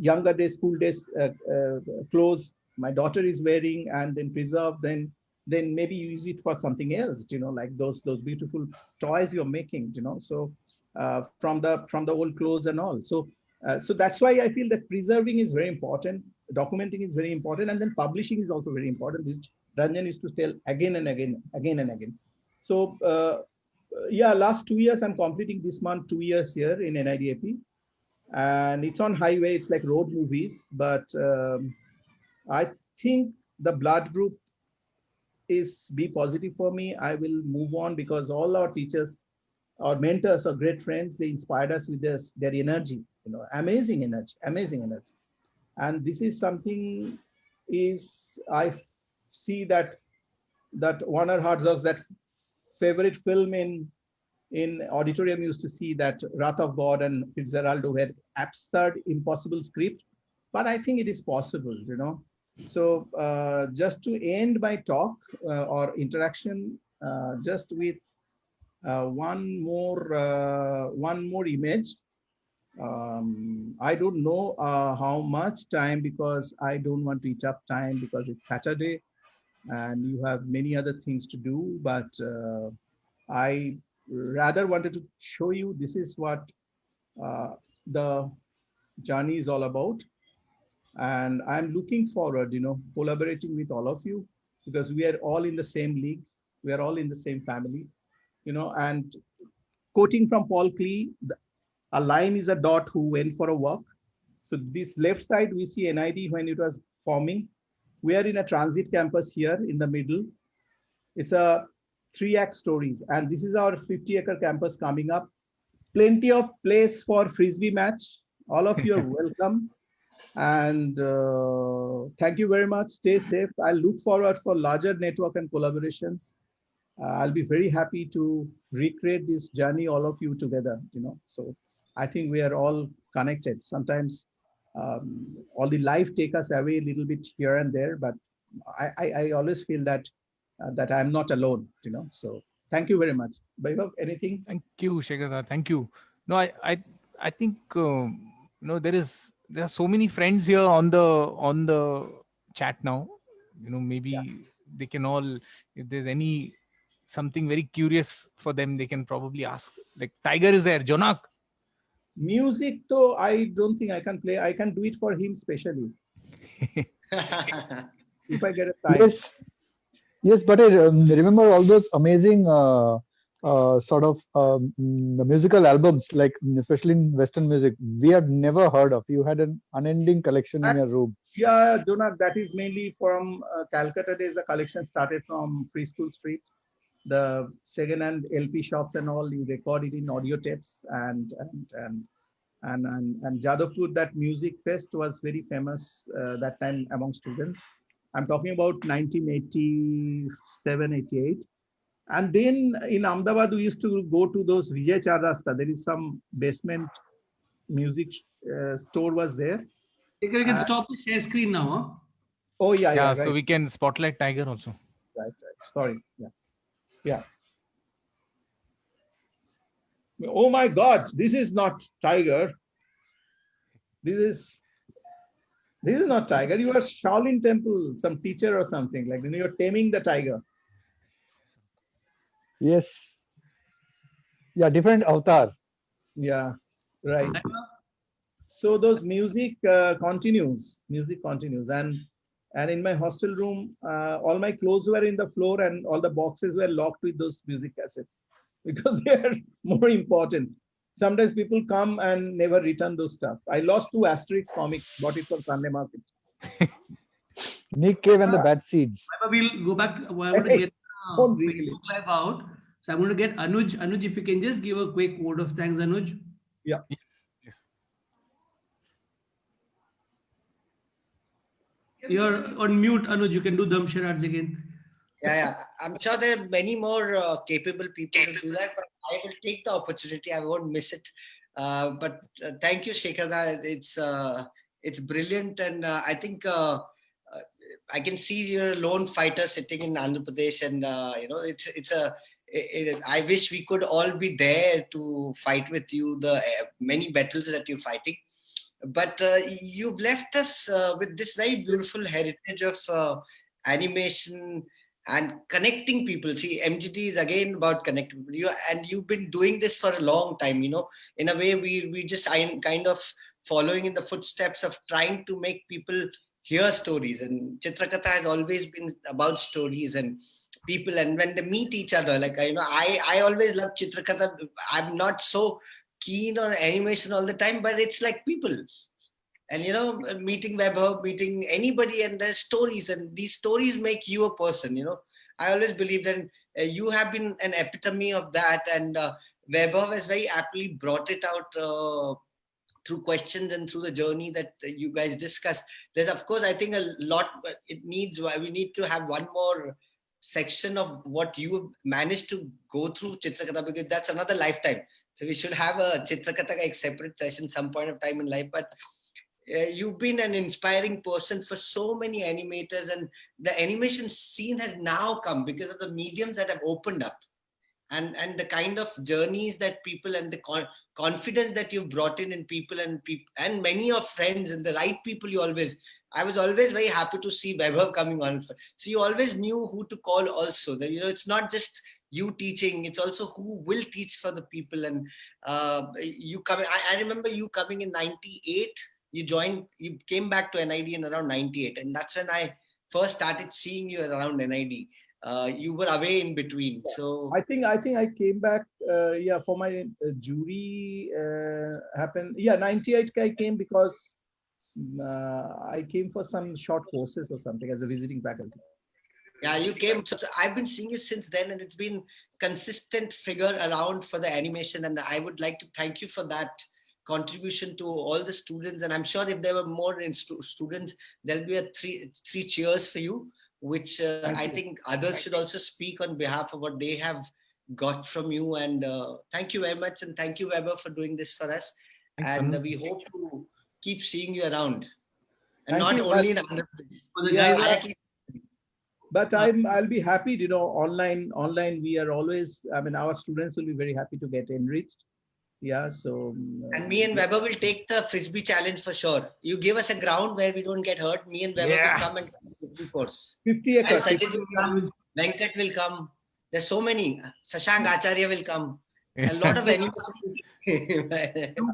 younger days, school days clothes, my daughter is wearing, and then preserve, then maybe use it for something else, like those beautiful toys you're making, so from the old clothes and all. So that's why I feel that preserving is very important, documenting is very important, and then publishing is also very important, which Ranjan used to tell again and again. So yeah, last 2 years, I'm completing this month 2 years here in NIDAP, and it's on highway, it's like road movies, but I think the blood group is be positive for me. I will move on, because all our teachers, our mentors, are great friends. They inspired us with their energy. amazing energy, amazing energy. And this is something I see that Werner Herzog's that favorite film in auditorium used to see that Wrath of God and Fitzgerald who had absurd, impossible script, but I think it is possible, So just to end my talk or interaction, just with one more image. I don't know how much time, because I don't want to eat up time because it's Saturday and you have many other things to do, but I rather wanted to show you this is what the journey is all about. And I'm looking forward, collaborating with all of you, because we are all in the same league. We are all in the same family, and quoting from Paul Klee, a line is a dot who went for a walk. So this left side, we see NID when it was forming. We are in a transit campus here in the middle. It's a 3-act stories. And this is our 50-acre campus coming up. Plenty of place for Frisbee match. All of you are welcome. And thank you very much. Stay safe. I look forward for larger network and collaborations. I'll be very happy to recreate this journey, all of you together, So I think we are all connected. Sometimes all the life take us away a little bit here and there, but I always feel that that I'm not alone, So thank you very much. Vaibhav, anything? Thank you, Shekhar. Thank you. No, I think there are so many friends here on the chat now. Maybe they can all, if there's something very curious for them, they can probably ask. Like Tiger is there, Jonak. Music, though, I don't think I can play. I can do it for him specially. If I get a time. Yes, but I remember all those amazing sort of musical albums, like especially in Western music, we had never heard of. You had an unending collection in your room. Yeah, Jonak, that is mainly from Calcutta days. The collection started from Free School Street. The second-hand LP shops and all, you record it in audio tapes, and Jadavpur, that music fest was very famous that time among students. I'm talking about 1987, 88. And then in Ahmedabad, we used to go to those Vijay Char Rasta. There is some basement music store was there. You can stop the share screen now. Huh? Oh, yeah. Yeah, Right. So we can spotlight Tiger also. Right. Sorry. Yeah. Oh my God, this is not Tiger. This is not Tiger. You are Shaolin Temple, some teacher or something. Like you're taming the tiger. Yes. Yeah, different avatar. Yeah, right. So those music continues. Music continues. And in my hostel room, all my clothes were in the floor and all the boxes were locked with those music cassettes because they are more important. Sometimes people come and never return those stuff. I lost 2 Asterix comics, bought it from Sunday Market. Nick Cave and the Bad Seeds. We'll go back. I want to get Facebook Live out. So I'm going to get Anuj. Anuj, if you can just give a quick word of thanks, Anuj. Yeah. Yes. You're on mute, Anuj. You can do Dham Sharads again. Yeah. I'm sure there are many more capable people to do that, but I will take the opportunity. I won't miss it. But thank you, Shekhar. It's brilliant, and I think I can see you're a lone fighter sitting in Andhra Pradesh, and I wish we could all be there to fight with you the many battles that you're fighting. But you've left us with this very beautiful heritage of animation and connecting people. See, MGD is again about connecting people. You've been doing this for a long time. In a way, we just kind of following in the footsteps of trying to make people hear stories. And Chitrakatha has always been about stories and people. And when they meet each other, like I always love Chitrakatha. I'm not so keen on animation all the time, but it's like people. And meeting Vaibhav, meeting anybody, and their stories, and these stories make you a person. I always believe that you have been an epitome of that, and Vaibhav has very aptly brought it out through questions and through the journey that you guys discussed. There's, of course, I think a lot, we need to have one more section of what you managed to go through Chitrakatha, because that's another lifetime. So we should have a Chitrakatha separate session some point of time in life. But you've been an inspiring person for so many animators, and the animation scene has now come because of the mediums that have opened up, and the kind of journeys that people, and the confidence that you've brought in people, and many of friends and the right people. I was always very happy to see Vaibhav coming on. So you always knew who to call also. That, it's not just you teaching, it's also who will teach for the people. And you coming, I remember you coming in 98, you came back to NID in around 98. And that's when I first started seeing you around NID. You were away in between. So I think I came back, for my jury happened. 98 I came because I came for some short courses or something as a visiting faculty. Yeah, you came. So I've been seeing you since then, and it's been consistent figure around for the animation. And I would like to thank you for that contribution to all the students. And I'm sure if there were more students, there'll be three cheers for you, which I think others should also speak on behalf of what they have got from you. And thank you very much. And thank you, Weber, for doing this for us. Thanks, and we hope to keep seeing you around. And Thank not you, only in Andhra Pradesh. But I'll be happy, online we are always, our students will be very happy to get enriched. Yeah, so. And me and Weber will take the Frisbee challenge for sure. You give us a ground where we don't get hurt. Me and Weber will come and do the Frisbee course. 50 acres. And Sajid will come. Venkat will come. There's so many. Sashank Acharya will come. A lot of animation.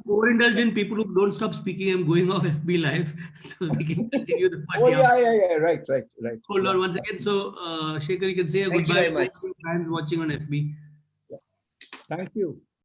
Overindulgent people who don't stop speaking. I'm going off FB live, so we can continue the party. Oh yeah, right. Hold on one second. So, Shekhar, you can say a goodbye to fans watching on FB. Thank you.